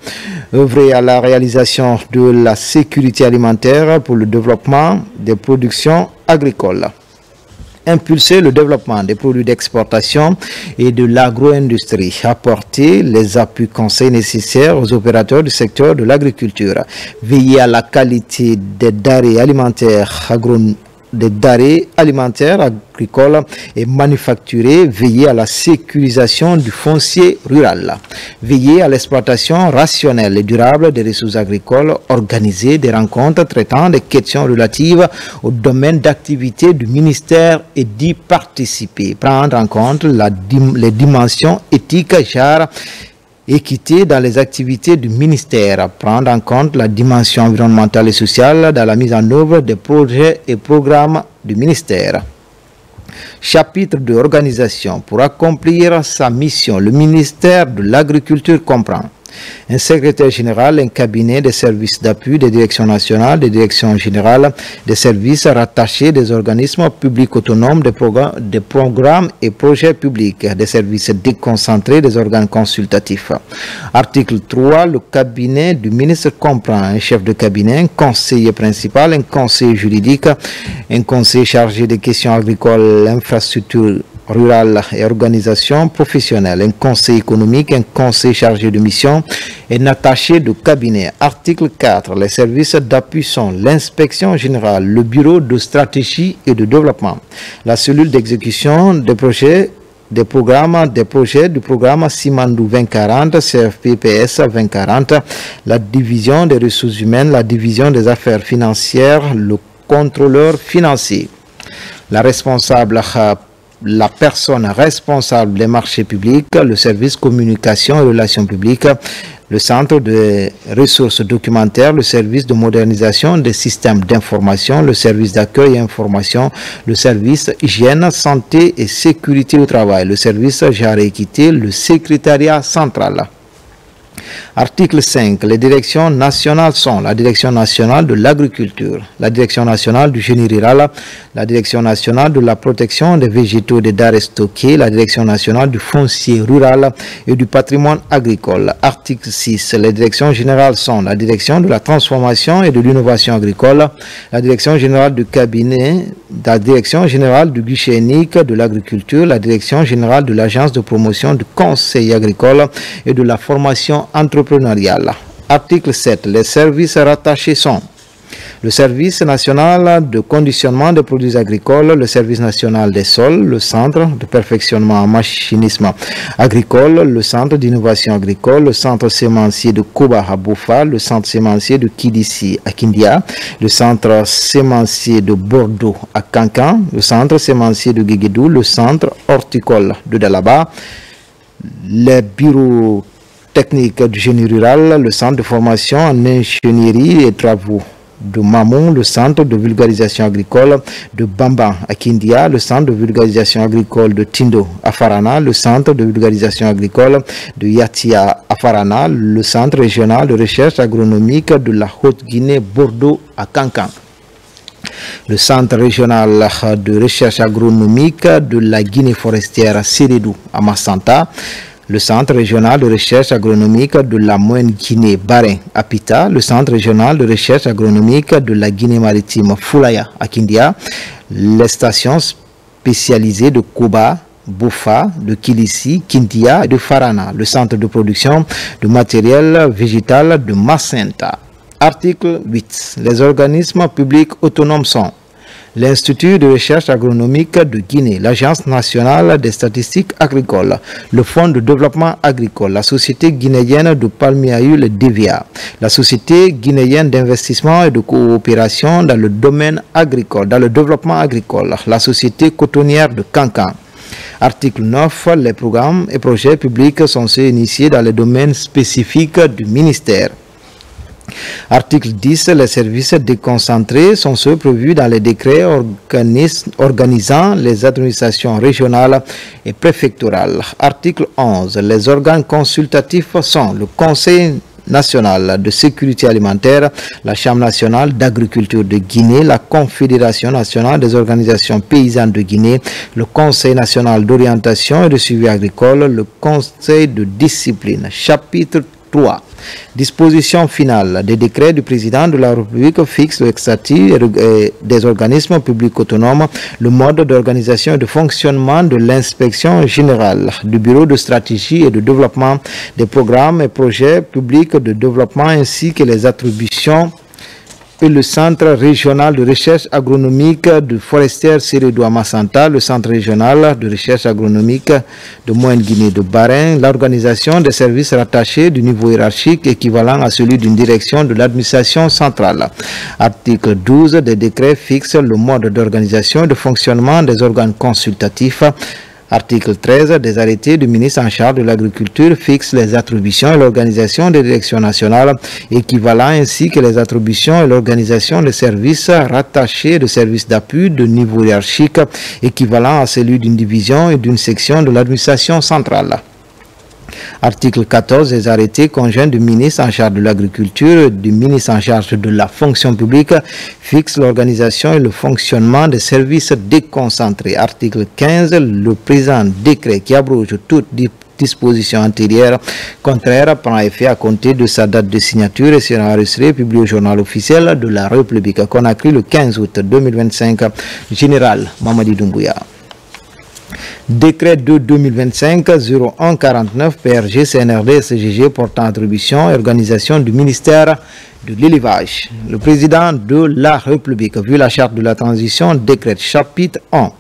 œuvrer à la réalisation de la sécurité alimentaire pour le développement des productions agricoles. Impulser le développement des produits d'exportation et de l'agro-industrie, apporter les appuis conseils nécessaires aux opérateurs du secteur de l'agriculture, veiller à la qualité des denrées alimentaires agricoles et manufacturés, veiller à la sécurisation du foncier rural, veiller à l'exploitation rationnelle et durable des ressources agricoles, organiser des rencontres traitant des questions relatives au domaine d'activité du ministère et d'y participer, prendre en compte les dimensions éthiques, genre, équité dans les activités du ministère, prendre en compte la dimension environnementale et sociale dans la mise en œuvre des projets et programmes du ministère. Chapitre de organisation. Pour accomplir sa mission, le ministère de l'Agriculture comprend un secrétaire général, un cabinet des services d'appui des directions nationales, des directions générales, des services rattachés, des organismes publics autonomes, des programmes et projets publics, des services déconcentrés, des organes consultatifs. Article 3. Le cabinet du ministre comprend un chef de cabinet, un conseiller principal, un conseiller juridique, un conseiller chargé des questions agricoles, infrastructures rurale et organisation professionnelle, un conseil économique, un conseil chargé de mission et un attaché de cabinet. Article 4. Les services d'appui sont l'inspection générale, le bureau de stratégie et de développement, la cellule d'exécution des projets, des projets du programme Simandou 2040, CFPPS 2040, la division des ressources humaines, la division des affaires financières, le contrôleur financier, la personne responsable des marchés publics, le service communication et relations publiques, le centre de ressources documentaires, le service de modernisation des systèmes d'information, le service d'accueil et information, le service hygiène, santé et sécurité au travail, le service genre et équité, le secrétariat central. Article 5. Les directions nationales sont la Direction nationale de l'agriculture, la Direction nationale du génie rural, la Direction nationale de la protection des végétaux et des denrées stockées, la Direction nationale du foncier rural et du patrimoine agricole. Article 6. Les directions générales sont la Direction de la transformation et de l'innovation agricole, la Direction générale du cabinet, la Direction générale du guichet unique de l'agriculture, la Direction générale de l'agence de promotion du conseil agricole et de la formation entrepreneuriale. Article 7. Les services rattachés sont le service national de conditionnement des produits agricoles, le service national des sols, le centre de perfectionnement en machinisme agricole, le centre d'innovation agricole, le centre sémencier de Koba à Boufa, le centre sémencier de Kidissi à Kindia, le centre sémencier de Bordeaux à Kankan, le centre sémencier de Guéguédou, le centre horticole de Dalaba, les bureaux techniques du génie rural, le centre de formation en ingénierie et travaux de Mamon, le centre de vulgarisation agricole de Bamba à Kindia, le centre de vulgarisation agricole de Tindo à Farana, le centre de vulgarisation agricole de Yatia à Farana, le centre régional de recherche agronomique de la Haute-Guinée Bordeaux à Kankan, le centre régional de recherche agronomique de la Guinée forestière à Sérédou à Massanta, le centre régional de recherche agronomique de la Moyenne Guinée Barin à Pita, le centre régional de recherche agronomique de la Guinée maritime Foulaya à Kindia, les stations spécialisées de Koba, Boufa, de Kilissi, Kindia et de Farana, le centre de production de matériel végétal de Massenta. Article 8. Les organismes publics autonomes sont l'Institut de recherche agronomique de Guinée, l'Agence nationale des statistiques agricoles, le Fonds de développement agricole, la Société guinéenne de palmier à huile DVA, la Société guinéenne d'investissement et de coopération dans le domaine agricole, dans le développement agricole, la Société cotonnière de Kankan. Article 9. Les programmes et projets publics sont ceux initiés dans les domaines spécifiques du ministère. Article 10. Les services déconcentrés sont ceux prévus dans les décrets organisant les administrations régionales et préfectorales. Article 11. Les organes consultatifs sont le Conseil national de sécurité alimentaire, la Chambre nationale d'agriculture de Guinée, la Confédération nationale des organisations paysannes de Guinée, le Conseil national d'orientation et de suivi agricole, le Conseil de discipline. Chapitre 3. Disposition finale. Des décrets du président de la République fixent le statut des organismes publics autonomes, le mode d'organisation et de fonctionnement de l'inspection générale, du bureau de stratégie et de développement, des programmes et projets publics de développement ainsi que les attributions et le centre régional de recherche agronomique de Forestière Sérédou à Massanta, le centre régional de recherche agronomique de Moyenne-Guinée de Barin, l'organisation des services rattachés du niveau hiérarchique équivalent à celui d'une direction de l'administration centrale. Article 12 des décrets fixent le mode d'organisation et de fonctionnement des organes consultatifs. Article 13 des arrêtés du ministre en charge de l'agriculture fixe les attributions et l'organisation des directions nationales équivalent ainsi que les attributions et l'organisation des services rattachés de services d'appui de niveau hiérarchique équivalent à celui d'une division et d'une section de l'administration centrale. Article 14 des arrêtés conjoints du ministre en charge de l'agriculture et du ministre en charge de la fonction publique fixent l'organisation et le fonctionnement des services déconcentrés. Article 15, le présent décret qui abroge toute disposition antérieure contraire prend effet à compter de sa date de signature et sera enregistré et publié au journal officiel de la République. Conakry le 15 août 2025. Général Mamadi Doumbouya. Décret de 2025-0149 PRG CNRD SGG portant attribution et organisation du ministère de l'élevage. Le président de la République, vu la charte de la transition, décrète chapitre 1.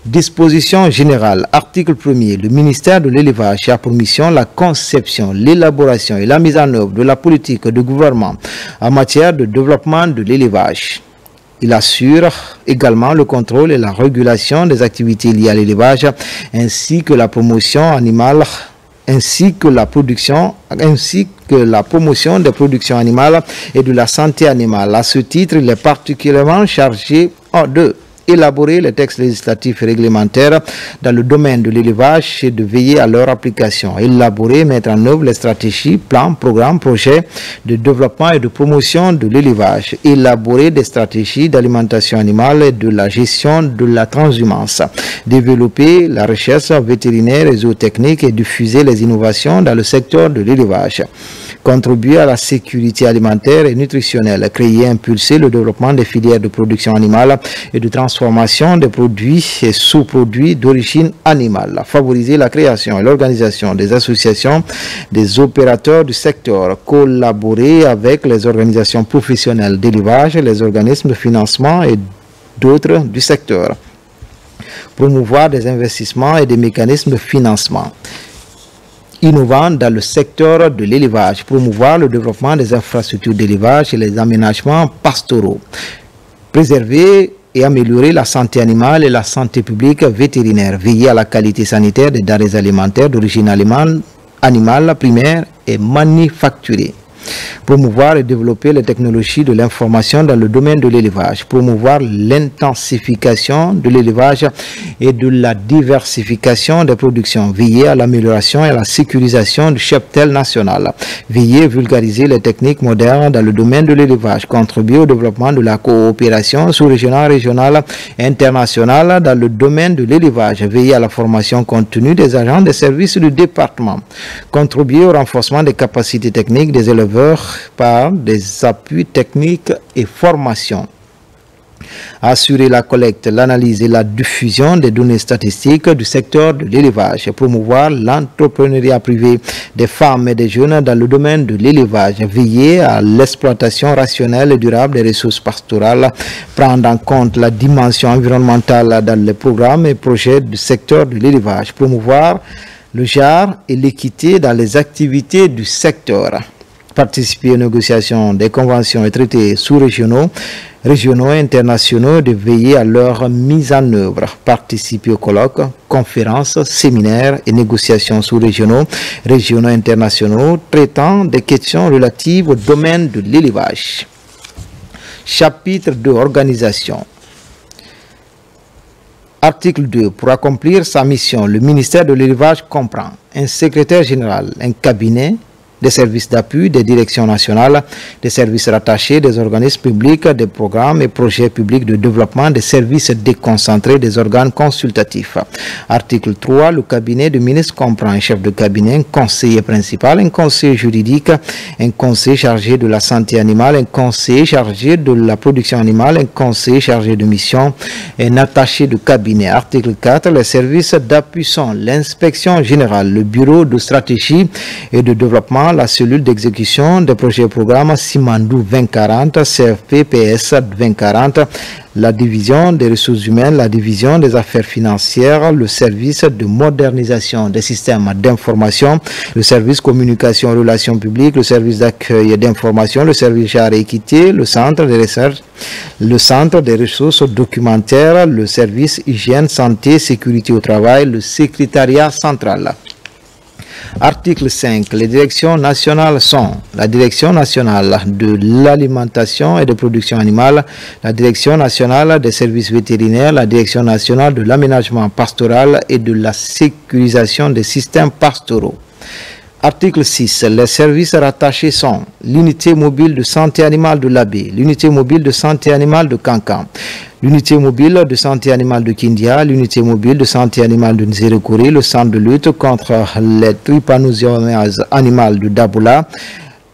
Disposition générale. Article 1er. Le ministère de l'élevage a pour mission la conception, l'élaboration et la mise en œuvre de la politique de gouvernement en matière de développement de l'élevage. Il assure également le contrôle et la régulation des activités liées à l'élevage ainsi que la promotion animale, ainsi que la promotion des productions animales et de la santé animale. À ce titre, il est particulièrement chargé de élaborer les textes législatifs et réglementaires dans le domaine de l'élevage et de veiller à leur application. Élaborer et mettre en œuvre les stratégies, plans, programmes, projets de développement et de promotion de l'élevage. Élaborer des stratégies d'alimentation animale et de la gestion de la transhumance. Développer la recherche vétérinaire et zootechnique et diffuser les innovations dans le secteur de l'élevage. Contribuer à la sécurité alimentaire et nutritionnelle. Créer et impulser le développement des filières de production animale et de transformation des produits et sous-produits d'origine animale. Favoriser la création et l'organisation des associations des opérateurs du secteur. Collaborer avec les organisations professionnelles d'élevage, les organismes de financement et d'autres du secteur. Promouvoir des investissements et des mécanismes de financement innovants dans le secteur de l'élevage. Promouvoir le développement des infrastructures d'élevage et les aménagements pastoraux. Préserver et améliorer la santé animale et la santé publique vétérinaire. Veiller à la qualité sanitaire des denrées alimentaires d'origine animale primaire et manufacturée. Promouvoir et développer les technologies de l'information dans le domaine de l'élevage. Promouvoir l'intensification de l'élevage et de la diversification des productions. Veiller à l'amélioration et à la sécurisation du cheptel national. Veiller et vulgariser les techniques modernes dans le domaine de l'élevage. Contribuer au développement de la coopération sous-régionale, régionale et internationale dans le domaine de l'élevage. Veiller à la formation continue des agents des services du département. Contribuer au renforcement des capacités techniques des éleveurs par des appuis techniques et formations. Assurer la collecte, l'analyse et la diffusion des données statistiques du secteur de l'élevage. Promouvoir l'entrepreneuriat privé des femmes et des jeunes dans le domaine de l'élevage. Veiller à l'exploitation rationnelle et durable des ressources pastorales. Prendre en compte la dimension environnementale dans les programmes et projets du secteur de l'élevage. Promouvoir le genre et l'équité dans les activités du secteur. Participer aux négociations des conventions et traités sous-régionaux, régionaux et internationaux, de veiller à leur mise en œuvre. Participer aux colloques, conférences, séminaires et négociations sous-régionaux, régionaux et internationaux traitant des questions relatives au domaine de l'élevage. Chapitre 2. Organisation. Article 2. Pour accomplir sa mission, le ministère de l'élevage comprend un secrétaire général, un cabinet, des services d'appui, des directions nationales, des services rattachés, des organismes publics, des programmes et projets publics de développement, des services déconcentrés, des organes consultatifs. Article 3. Le cabinet du ministre comprend un chef de cabinet, un conseiller principal, un conseiller juridique, un conseiller chargé de la santé animale, un conseiller chargé de la production animale, un conseiller chargé de mission, un attaché de cabinet. Article 4. Les services d'appui sont l'inspection générale, le bureau de stratégie et de développement, la cellule d'exécution des projets et programmes Simandou 2040, CFP-PS 2040, la division des ressources humaines, la division des affaires financières, le service de modernisation des systèmes d'information, le service communication et relations publiques, le service d'accueil et d'information, le service genre et équité, le centre des recherches, le centre des ressources documentaires, le service hygiène, santé, sécurité au travail, le secrétariat central. Article 5. Les directions nationales sont la Direction nationale de l'alimentation et de production animale, la Direction nationale des services vétérinaires, la Direction nationale de l'aménagement pastoral et de la sécurisation des systèmes pastoraux. Article 6. Les services rattachés sont l'unité mobile de santé animale de l'Abbé, l'unité mobile de santé animale de Cancan, l'unité mobile de santé animale de Kindia, l'unité mobile de santé animale de Nzérékouré, le centre de lutte contre les trypanosomiases animales de Daboula,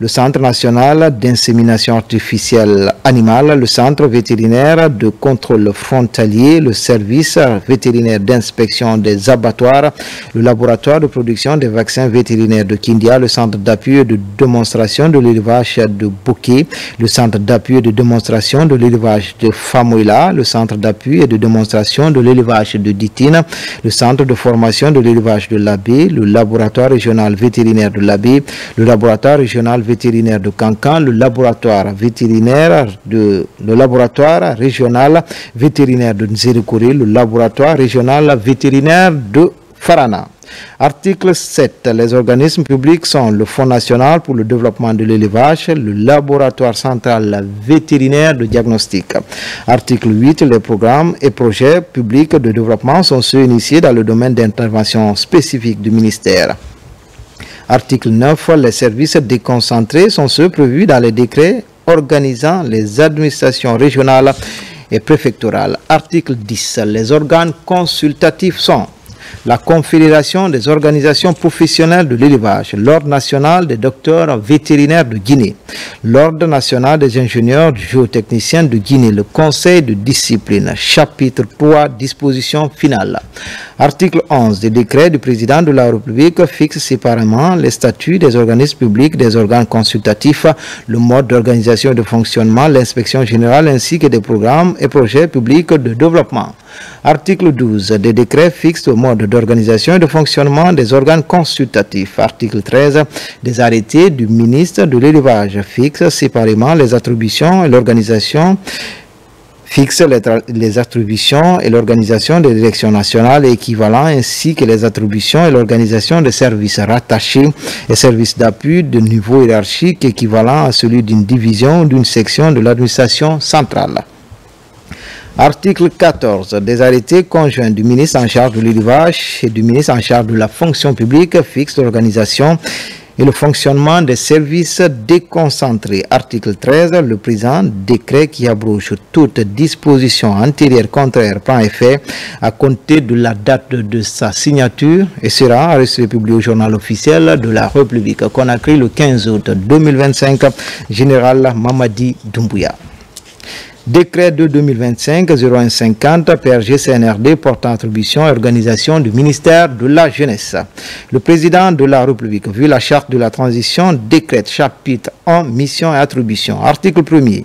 le Centre national d'insémination artificielle animale, le Centre vétérinaire de contrôle frontalier, le service vétérinaire d'inspection des abattoirs, le laboratoire de production des vaccins vétérinaires de Kindia, le Centre d'appui et de démonstration de l'élevage de Bouquet, le Centre d'appui et de démonstration de l'élevage de Famoila, le Centre d'appui et de démonstration de l'élevage de Ditine, le Centre de formation de l'élevage de l'Abbé, le laboratoire régional vétérinaire de l'Abbé, le laboratoire régional vétérinaire de Cancan, le laboratoire régional vétérinaire de Nzérékouré, le laboratoire régional vétérinaire de Farana. Article 7. Les organismes publics sont le Fonds national pour le développement de l'élevage, le laboratoire central vétérinaire de diagnostic. Article 8. Les programmes et projets publics de développement sont ceux initiés dans le domaine d'intervention spécifique du ministère. Article 9. Les services déconcentrés sont ceux prévus dans les décrets organisant les administrations régionales et préfectorales. Article 10. Les organes consultatifs sont la Confédération des organisations professionnelles de l'élevage, l'Ordre national des docteurs vétérinaires de Guinée, l'Ordre national des ingénieurs géotechniciens de Guinée, le Conseil de discipline, chapitre 3, disposition finale. Article 11. Des décrets du président de la République fixent séparément les statuts des organismes publics, des organes consultatifs, le mode d'organisation et de fonctionnement, l'inspection générale ainsi que des programmes et projets publics de développement. Article 12. Des décrets fixent le mode d'organisation et de fonctionnement des organes consultatifs. Article 13. Des arrêtés du ministre de l'élevage fixent séparément les attributions et l'organisation les attributions et l'organisation des directions nationales et équivalents ainsi que les attributions et l'organisation des services rattachés et services d'appui de niveau hiérarchique équivalent à celui d'une division ou d'une section de l'administration centrale. Article 14. Des arrêtés conjoints du ministre en charge de l'élevage et du ministre en charge de la fonction publique fixent l'organisation et le fonctionnement des services déconcentrés. Article 13. Le présent décret qui abroge toute disposition antérieure contraire prend effet à compter de la date de sa signature et sera enregistré publié au journal officiel de la République. Conakry le 15 août 2025. Général Mamadi Doumbouya. Décret de 2025-0150 PRG CNRD portant attribution et organisation du ministère de la Jeunesse. Le président de la République, vu la charte de la transition, décrète chapitre 1, mission et attribution. Article 1er.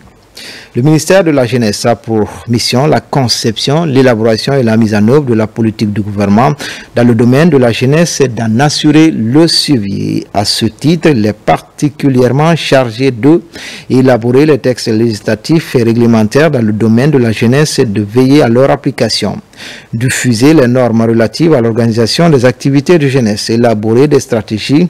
Le ministère de la Jeunesse a pour mission la conception, l'élaboration et la mise en œuvre de la politique du gouvernement dans le domaine de la jeunesse et d'en assurer le suivi. À ce titre, il est particulièrement chargé d'élaborer les textes législatifs et réglementaires dans le domaine de la jeunesse et de veiller à leur application. Diffuser les normes relatives à l'organisation des activités de jeunesse, élaborer les stratégies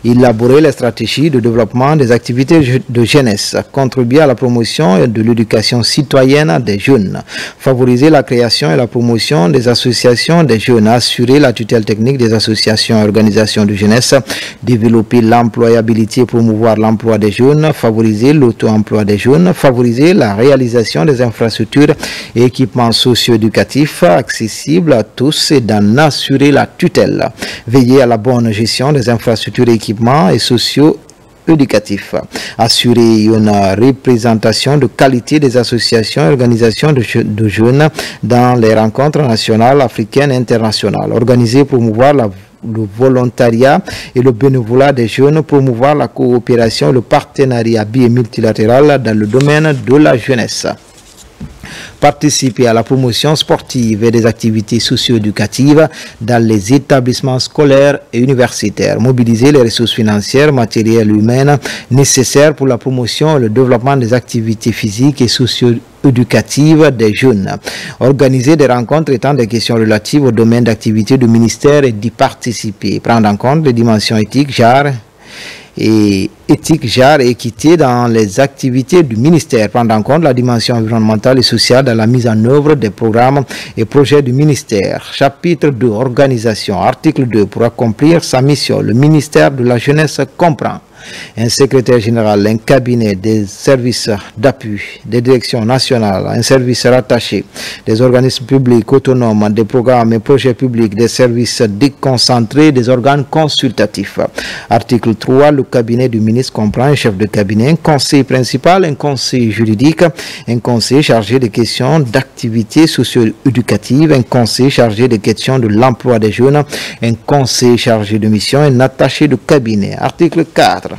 de développement des activités de jeunesse, contribuer à la promotion de l'éducation citoyenne des jeunes, favoriser la création et la promotion des associations des jeunes, assurer la tutelle technique des associations et organisations de jeunesse, développer l'employabilité et promouvoir l'emploi des jeunes, favoriser l'auto-emploi des jeunes, favoriser la réalisation des infrastructures et équipements socio-éducatifs accessibles à tous et d'en assurer la tutelle, veiller à la bonne gestion des infrastructures équipements et socio-éducatifs, assurer une représentation de qualité des associations et organisations de jeunes dans les rencontres nationales, africaines et internationales, organiser, promouvoir le volontariat et le bénévolat des jeunes, promouvoir la coopération et le partenariat bi- et multilatéral dans le domaine de la jeunesse. Participer à la promotion sportive et des activités socio-éducatives dans les établissements scolaires et universitaires. Mobiliser les ressources financières, matérielles et humaines nécessaires pour la promotion et le développement des activités physiques et socio-éducatives des jeunes. Organiser des rencontres étant des questions relatives au domaine d'activité du ministère et d'y participer. Prendre en compte les dimensions éthiques, genre et équité dans les activités du ministère, prendre en compte la dimension environnementale et sociale dans la mise en œuvre des programmes et projets du ministère. Chapitre 2, organisation. Article 2, pour accomplir sa mission, le ministère de la Jeunesse comprend un secrétaire général, un cabinet, des services d'appui, des directions nationales, un service rattaché, des organismes publics autonomes, des programmes et projets publics, des services déconcentrés, des organes consultatifs. Article 3, le cabinet du ministre comprend un chef de cabinet, un conseiller principal, un conseiller juridique, un conseiller chargé des questions d'activité socio-éducative, un conseiller chargé des questions de l'emploi des jeunes, un conseiller chargé de mission, un attaché de cabinet. Article 4.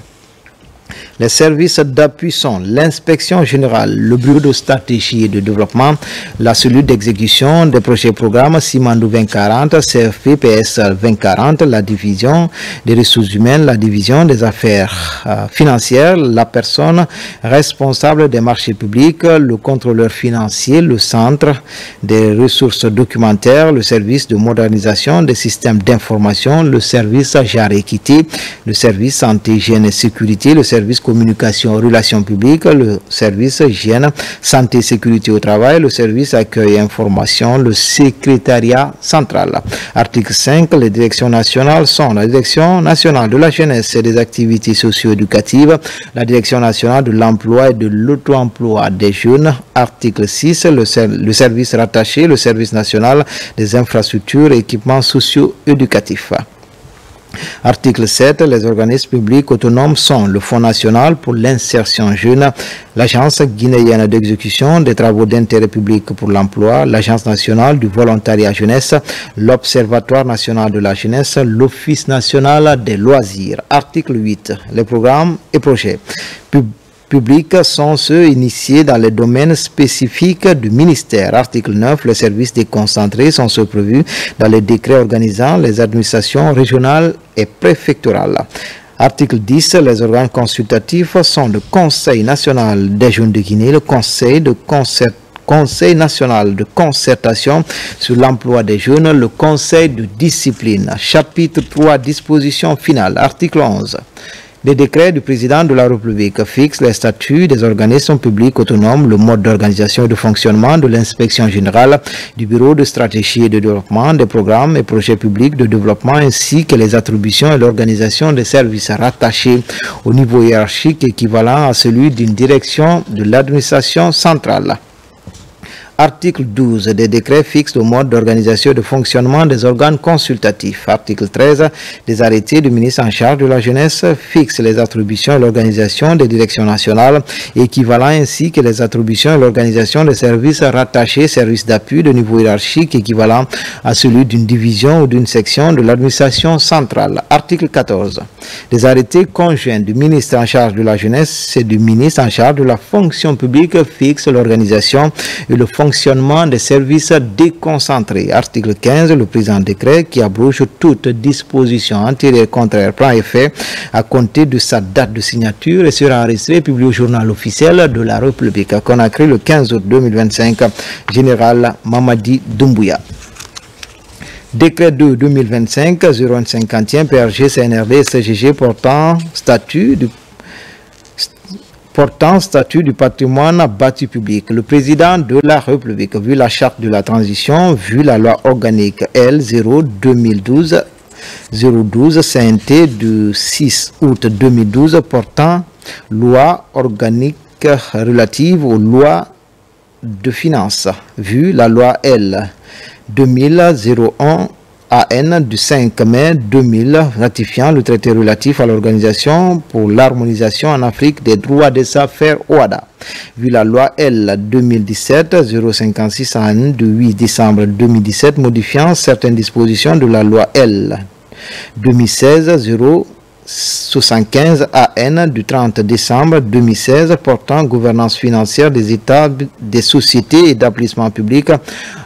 Les services d'appui sont l'inspection générale, le bureau de stratégie et de développement, la cellule d'exécution des projets et programmes Simandou 2040, CFP-PS 2040, la division des ressources humaines, la division des affaires financières, la personne responsable des marchés publics, le contrôleur financier, le centre des ressources documentaires, le service de modernisation des systèmes d'information, le service genre équité, le service santé, hygiène et sécurité, le service communication relations publiques, le service hygiène, santé, sécurité au travail, le service accueil et information, le secrétariat central. Article 5, les directions nationales sont la direction nationale de la jeunesse et des activités socio-éducatives, la direction nationale de l'emploi et de l'auto-emploi des jeunes. Article 6, le service rattaché, le service national des infrastructures et équipements socio-éducatifs. Article 7, les organismes publics autonomes sont le Fonds national pour l'insertion jeune, l'Agence guinéenne d'exécution des travaux d'intérêt public pour l'emploi, l'Agence nationale du volontariat jeunesse, l'Observatoire national de la jeunesse, l'Office national des loisirs. Article 8, les programmes et projets publics sont ceux initiés dans les domaines spécifiques du ministère. Article 9, les services déconcentrés sont ceux prévus dans les décrets organisant les administrations régionales et préfectorales. Article 10, les organes consultatifs sont le Conseil national des jeunes de Guinée, le Conseil national de concertation sur l'emploi des jeunes, le Conseil de discipline. Chapitre 3, disposition finale. Article 11. Les décrets du président de la République fixent les statuts des organismes publics autonomes, le mode d'organisation et de fonctionnement de l'inspection générale, du bureau de stratégie et de développement, des programmes et projets publics de développement ainsi que les attributions et l'organisation des services rattachés au niveau hiérarchique équivalent à celui d'une direction de l'administration centrale. Article 12. Des décrets fixent le mode d'organisation et de fonctionnement des organes consultatifs. Article 13. Des arrêtés du ministre en charge de la jeunesse fixent les attributions et l'organisation des directions nationales équivalent ainsi que les attributions et l'organisation des services rattachés, services d'appui de niveau hiérarchique équivalent à celui d'une division ou d'une section de l'administration centrale. Article 14. Des arrêtés conjoints du ministre en charge de la jeunesse et du ministre en charge de la fonction publique fixent l'organisation et le fonctionnement des services déconcentrés. Article 15, le présent décret qui abroge toute disposition antérieure contraire prend effet à compter de sa date de signature et sera enregistré et publié au journal officiel de la République. Conakry le 15 août 2025, Général Mamadi Doumbouya. Décret 2 2025 0151 PRG CNRD CGG portant statut du patrimoine bâti public. Le président de la République, vu la charte de la transition, vu la loi organique L0-2012 CNT du 6 août 2012 portant loi organique relative aux lois de finances, vu la loi L 2001 AN du 5 mai 2000 ratifiant le traité relatif à l'Organisation pour l'harmonisation en Afrique des droits des affaires OADA, vu la loi L 2017-056 AN du 8 décembre 2017 modifiant certaines dispositions de la loi L 2016-075 AN du 30 décembre 2016 portant gouvernance financière des États, des sociétés et d'établissements publics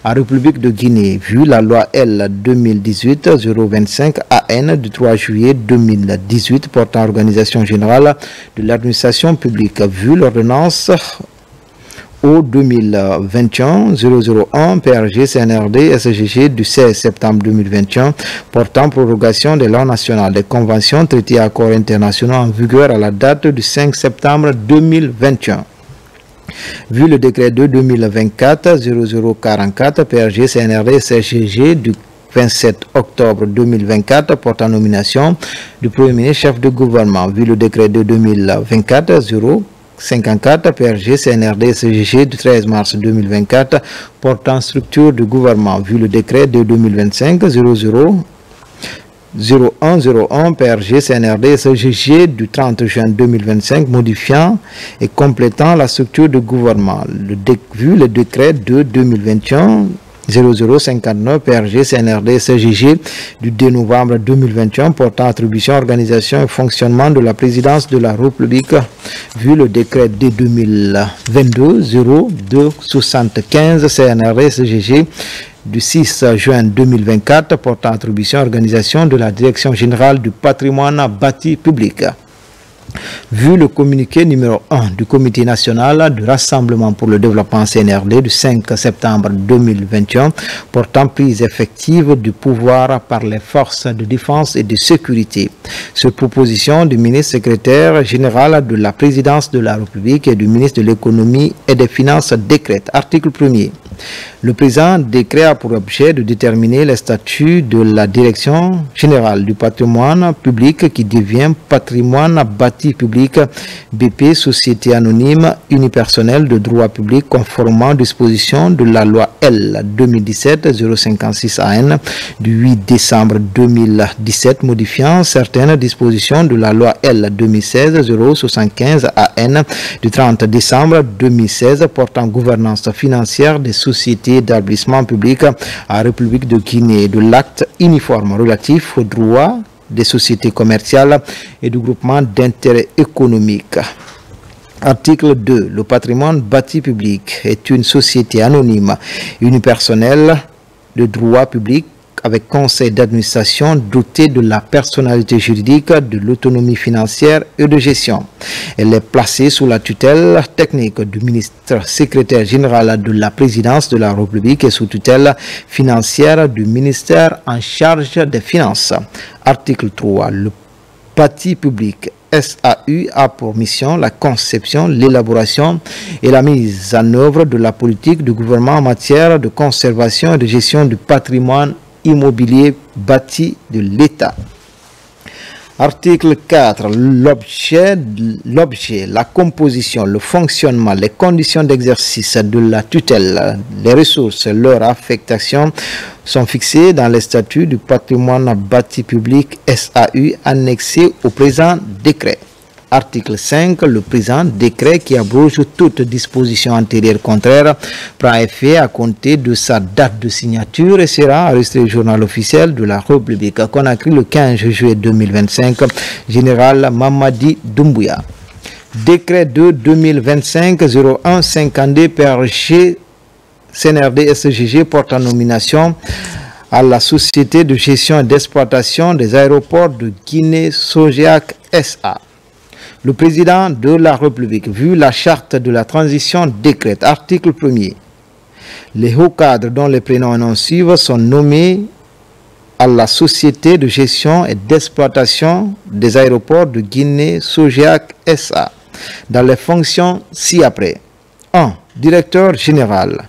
en République de Guinée, vu la loi L 2018-025 AN du 3 juillet 2018 portant organisation générale de l'administration publique, vu l'ordonnance au 2021-001 PRG CNRD SGG du 16 septembre 2021 portant prorogation des lois nationales, des conventions, traités et accords internationaux en vigueur à la date du 5 septembre 2021. Vu le décret de 2024-0044 PRG CNRD SGG du 27 octobre 2024 portant nomination du Premier ministre chef de gouvernement, vu le décret de 2024-054 PRG CNRD SGG du 13 mars 2024 portant structure du gouvernement, vu le décret de 2025-0101 PRG CNRD SGG du 30 juin 2025 modifiant et complétant la structure du gouvernement, vu le décret de 2021 0059 PRG CNRD CGG du 2 novembre 2021 portant attribution, organisation et fonctionnement de la présidence de la République vu le décret D 2022-0275 CNRD CGG du 6 juin 2024 portant attribution, organisation de la Direction générale du patrimoine bâti public. Vu le communiqué numéro 1 du Comité national du Rassemblement pour le développement CNRD du 5 septembre 2021 portant prise effective du pouvoir par les forces de défense et de sécurité. Cette proposition du ministre secrétaire général de la présidence de la République et du ministre de l'économie et des finances décrète. Article 1er. Le présent décret a pour objet de déterminer les statuts de la Direction générale du patrimoine public qui devient patrimoine bâti public BP, société anonyme unipersonnelle de droit public conformément aux dispositions de la loi L 2017-056 AN du 8 décembre 2017 modifiant certaines dispositions de la loi L 2016-075 AN du 30 décembre 2016 portant gouvernance financière des sociétés d'établissement public à République de Guinée, de l'acte uniforme relatif aux droits des sociétés commerciales et du groupement d'intérêt économique. Article 2. Le patrimoine bâti public est une société anonyme unipersonnelle de droit public avec conseil d'administration doté de la personnalité juridique, de l'autonomie financière et de gestion. Elle est placée sous la tutelle technique du ministre secrétaire général de la présidence de la République et sous tutelle financière du ministère en charge des finances. Article 3. Le bâti public SAU a pour mission la conception, l'élaboration et la mise en œuvre de la politique du gouvernement en matière de conservation et de gestion du patrimoine immobilier bâti de l'État. Article 4. L'objet, la composition, le fonctionnement, les conditions d'exercice de la tutelle, les ressources, leur affectation sont fixées dans les statuts du patrimoine bâti public SAU annexés au présent décret. Article 5. Le présent décret qui abroge toute disposition antérieure contraire prend effet à compter de sa date de signature et sera enregistré au journal officiel de la République. Conakry le 15 juillet 2025. Général Mamadi Doumbouya. Décret 2-2025-01-52 PRG CNRD SGG portant nomination à la Société de gestion et d'exploitation des aéroports de Guinée Sogeac SA. Le président de la République, vu la charte de la transition, décrète, article 1er, les hauts cadres dont les prénoms annoncés sont nommés à la Société de gestion et d'exploitation des aéroports de Guinée Sogeac SA dans les fonctions ci-après. 1. Directeur général,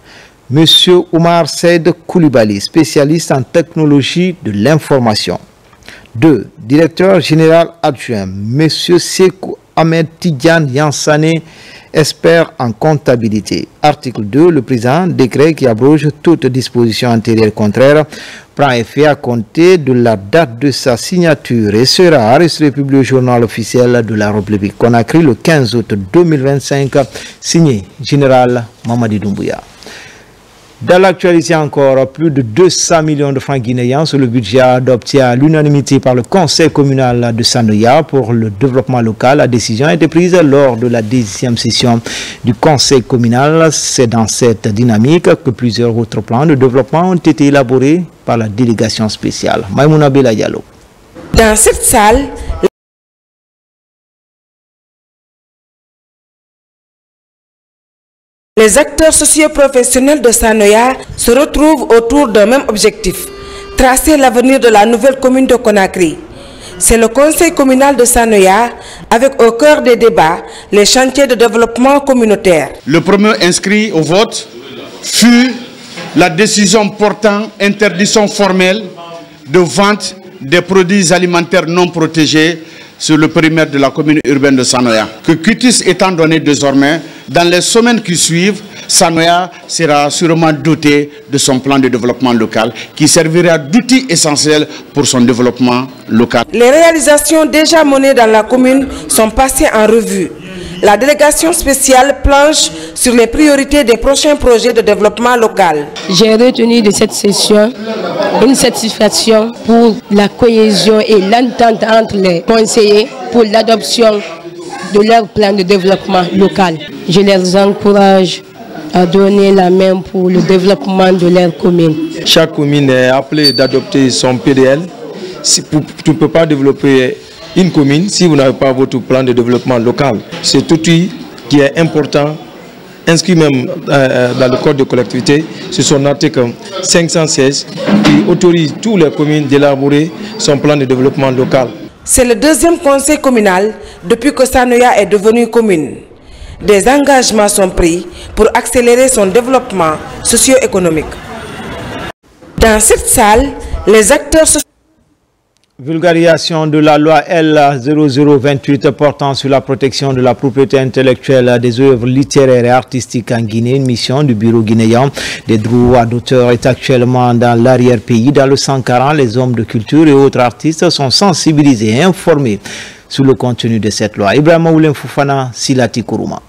M. Oumar Seyd Koulibaly, spécialiste en technologie de l'information. 2. Directeur général adjoint, M. Sekou Ahmed Tidjane Yansane, expert en comptabilité. Article 2. Le présent décret qui abroge toute disposition antérieure contraire prend effet à compter de la date de sa signature et sera enregistré publié au journal officiel de la République. Conakry le 15 août 2025, signé Général Mamadi Doumbouya. Dans l'actualité encore, plus de 200 millions de francs guinéens sur le budget adopté à l'unanimité par le conseil communal de Sanoya pour le développement local. La décision a été prise lors de la 10e session du conseil communal. C'est dans cette dynamique que plusieurs autres plans de développement ont été élaborés par la délégation spéciale. Maïmouna Bela Diallo. Dans cette salle, les acteurs socio-professionnels de Sanoya se retrouvent autour d'un même objectif, tracer l'avenir de la nouvelle commune de Conakry. C'est le conseil communal de Sanoya, avec au cœur des débats les chantiers de développement communautaire. Le premier inscrit au vote fut la décision portant interdiction formelle de vente des produits alimentaires non protégés sur le périmètre de la commune urbaine de Sanoya. Que quitus étant donné désormais, dans les semaines qui suivent, Sanoya sera sûrement doté de son plan de développement local qui servira d'outil essentiel pour son développement local. Les réalisations déjà menées dans la commune sont passées en revue. la délégation spéciale planche sur les priorités des prochains projets de développement local. J'ai retenu de cette session une satisfaction pour la cohésion et l'entente entre les conseillers pour l'adoption de leur plan de développement local. Je les encourage à donner la main pour le développement de leur commune. Chaque commune est appelée d'adopter son PDL. Tu ne peux pas développer une commune si vous n'avez pas votre plan de développement local. Cet outil qui est important, inscrit même dans le code de collectivité, c'est son article 516 qui autorise toutes les communes d'élaborer son plan de développement local. C'est le deuxième conseil communal depuis que Sanoya est devenue commune. Des engagements sont pris pour accélérer son développement socio-économique. Dans cette salle, les acteurs sociaux... Vulgarisation de la loi L0028 portant sur la protection de la propriété intellectuelle des œuvres littéraires et artistiques en Guinée. Une mission du bureau guinéen des droits d'auteur est actuellement dans l'arrière-pays. Dans le Sankara, les hommes de culture et autres artistes sont sensibilisés et informés sur le contenu de cette loi. Ibrahima Oulem Foufana, Silati Kourouma.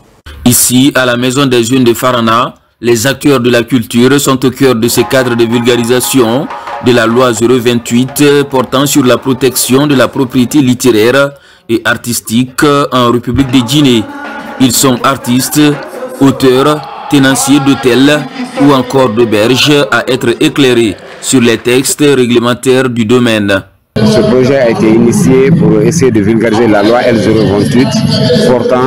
Ici, à la Maison des Jeunes de Farana, les acteurs de la culture sont au cœur de ce cadre de vulgarisation de la loi 028 portant sur la protection de la propriété littéraire et artistique en République de Guinée. Ils sont artistes, auteurs, tenanciers d'hôtels ou encore d'auberges à être éclairés sur les textes réglementaires du domaine. Ce projet a été initié pour essayer de vulgariser la loi L028 portant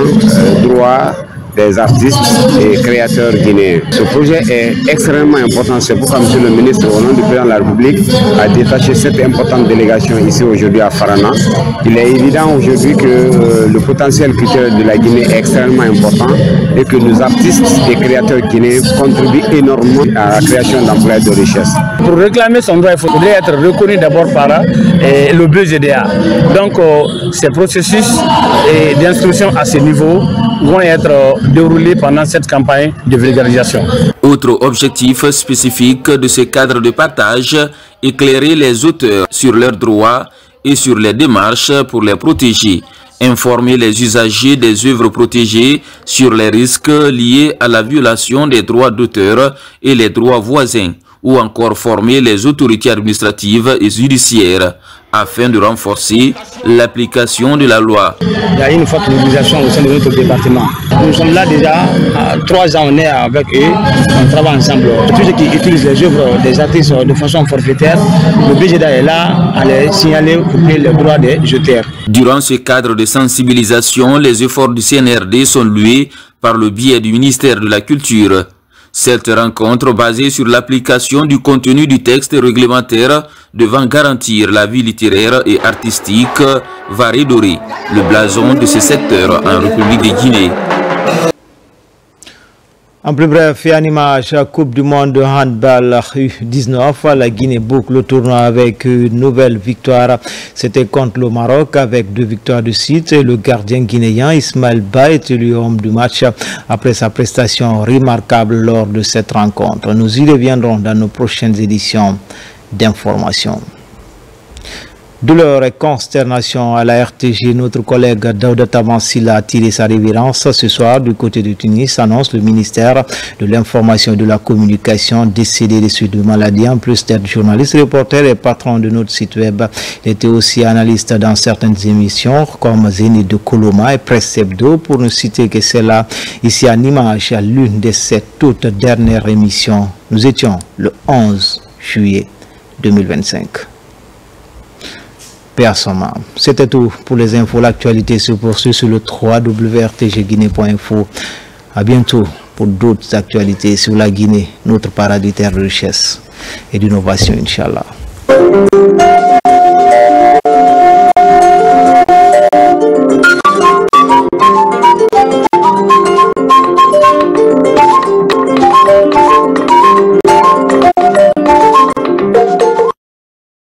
droit des artistes et créateurs guinéens. Ce projet est extrêmement important, c'est pourquoi M. le ministre, au nom du président de la République, a détaché cette importante délégation ici aujourd'hui à Farana. Il est évident aujourd'hui que le potentiel culturel de la Guinée est extrêmement important et que nos artistes et créateurs guinéens contribuent énormément à la création d'emplois et de richesses. Pour réclamer son droit, il faudrait être reconnu d'abord par le BGDA. Donc ces processus d'instruction à ce niveau vont être déroulés pendant cette campagne de vulgarisation. Autre objectif spécifique de ce cadre de partage, éclairer les auteurs sur leurs droits et sur les démarches pour les protéger, informer les usagers des œuvres protégées sur les risques liés à la violation des droits d'auteur et les droits voisins, ou encore former les autorités administratives et judiciaires afin de renforcer l'application de la loi. Il y a une forte mobilisation au sein de notre département. Nous sommes là déjà, 3 ans on est avec eux, on travaille ensemble. Tous ceux qui utilisent les œuvres des artistes de façon forfaitaire, le BGDA est là à les signaler pour payer les droits des jeteurs. Durant ce cadre de sensibilisation, les efforts du CNRD sont loués par le biais du ministère de la Culture. Cette rencontre basée sur l'application du contenu du texte réglementaire devant garantir la vie littéraire et artistique va redorer le blason de ce secteur en République de Guinée. En plus bref, et en image, Coupe du monde de handball U19, la Guinée boucle le tournoi avec une nouvelle victoire. C'était contre le Maroc avec 2 victoires de suite. Le gardien guinéen Ismaël Ba est élu homme du match après sa prestation remarquable lors de cette rencontre. Nous y reviendrons dans nos prochaines éditions d'information. Douleur et consternation à la RTG, notre collègue Daouda Tabansila a tiré sa révérence ce soir du côté de Tunis, annonce le ministère de l'Information et de la Communication, décédé de suite de maladie. En plus d'être journaliste, reporter et patron de notre site web, il était aussi analyste dans certaines émissions comme Zénith de Koloma et Presse Hebdo, pour ne citer que celle-là ici en image à l'une de ces toutes dernières émissions. Nous étions le 11 juillet 2025. C'était tout pour les infos. L'actualité se poursuit sur le www.rtgguinée.info. À bientôt pour d'autres actualités sur la Guinée, notre paradis terre de richesse et d'innovation, Inch'Allah.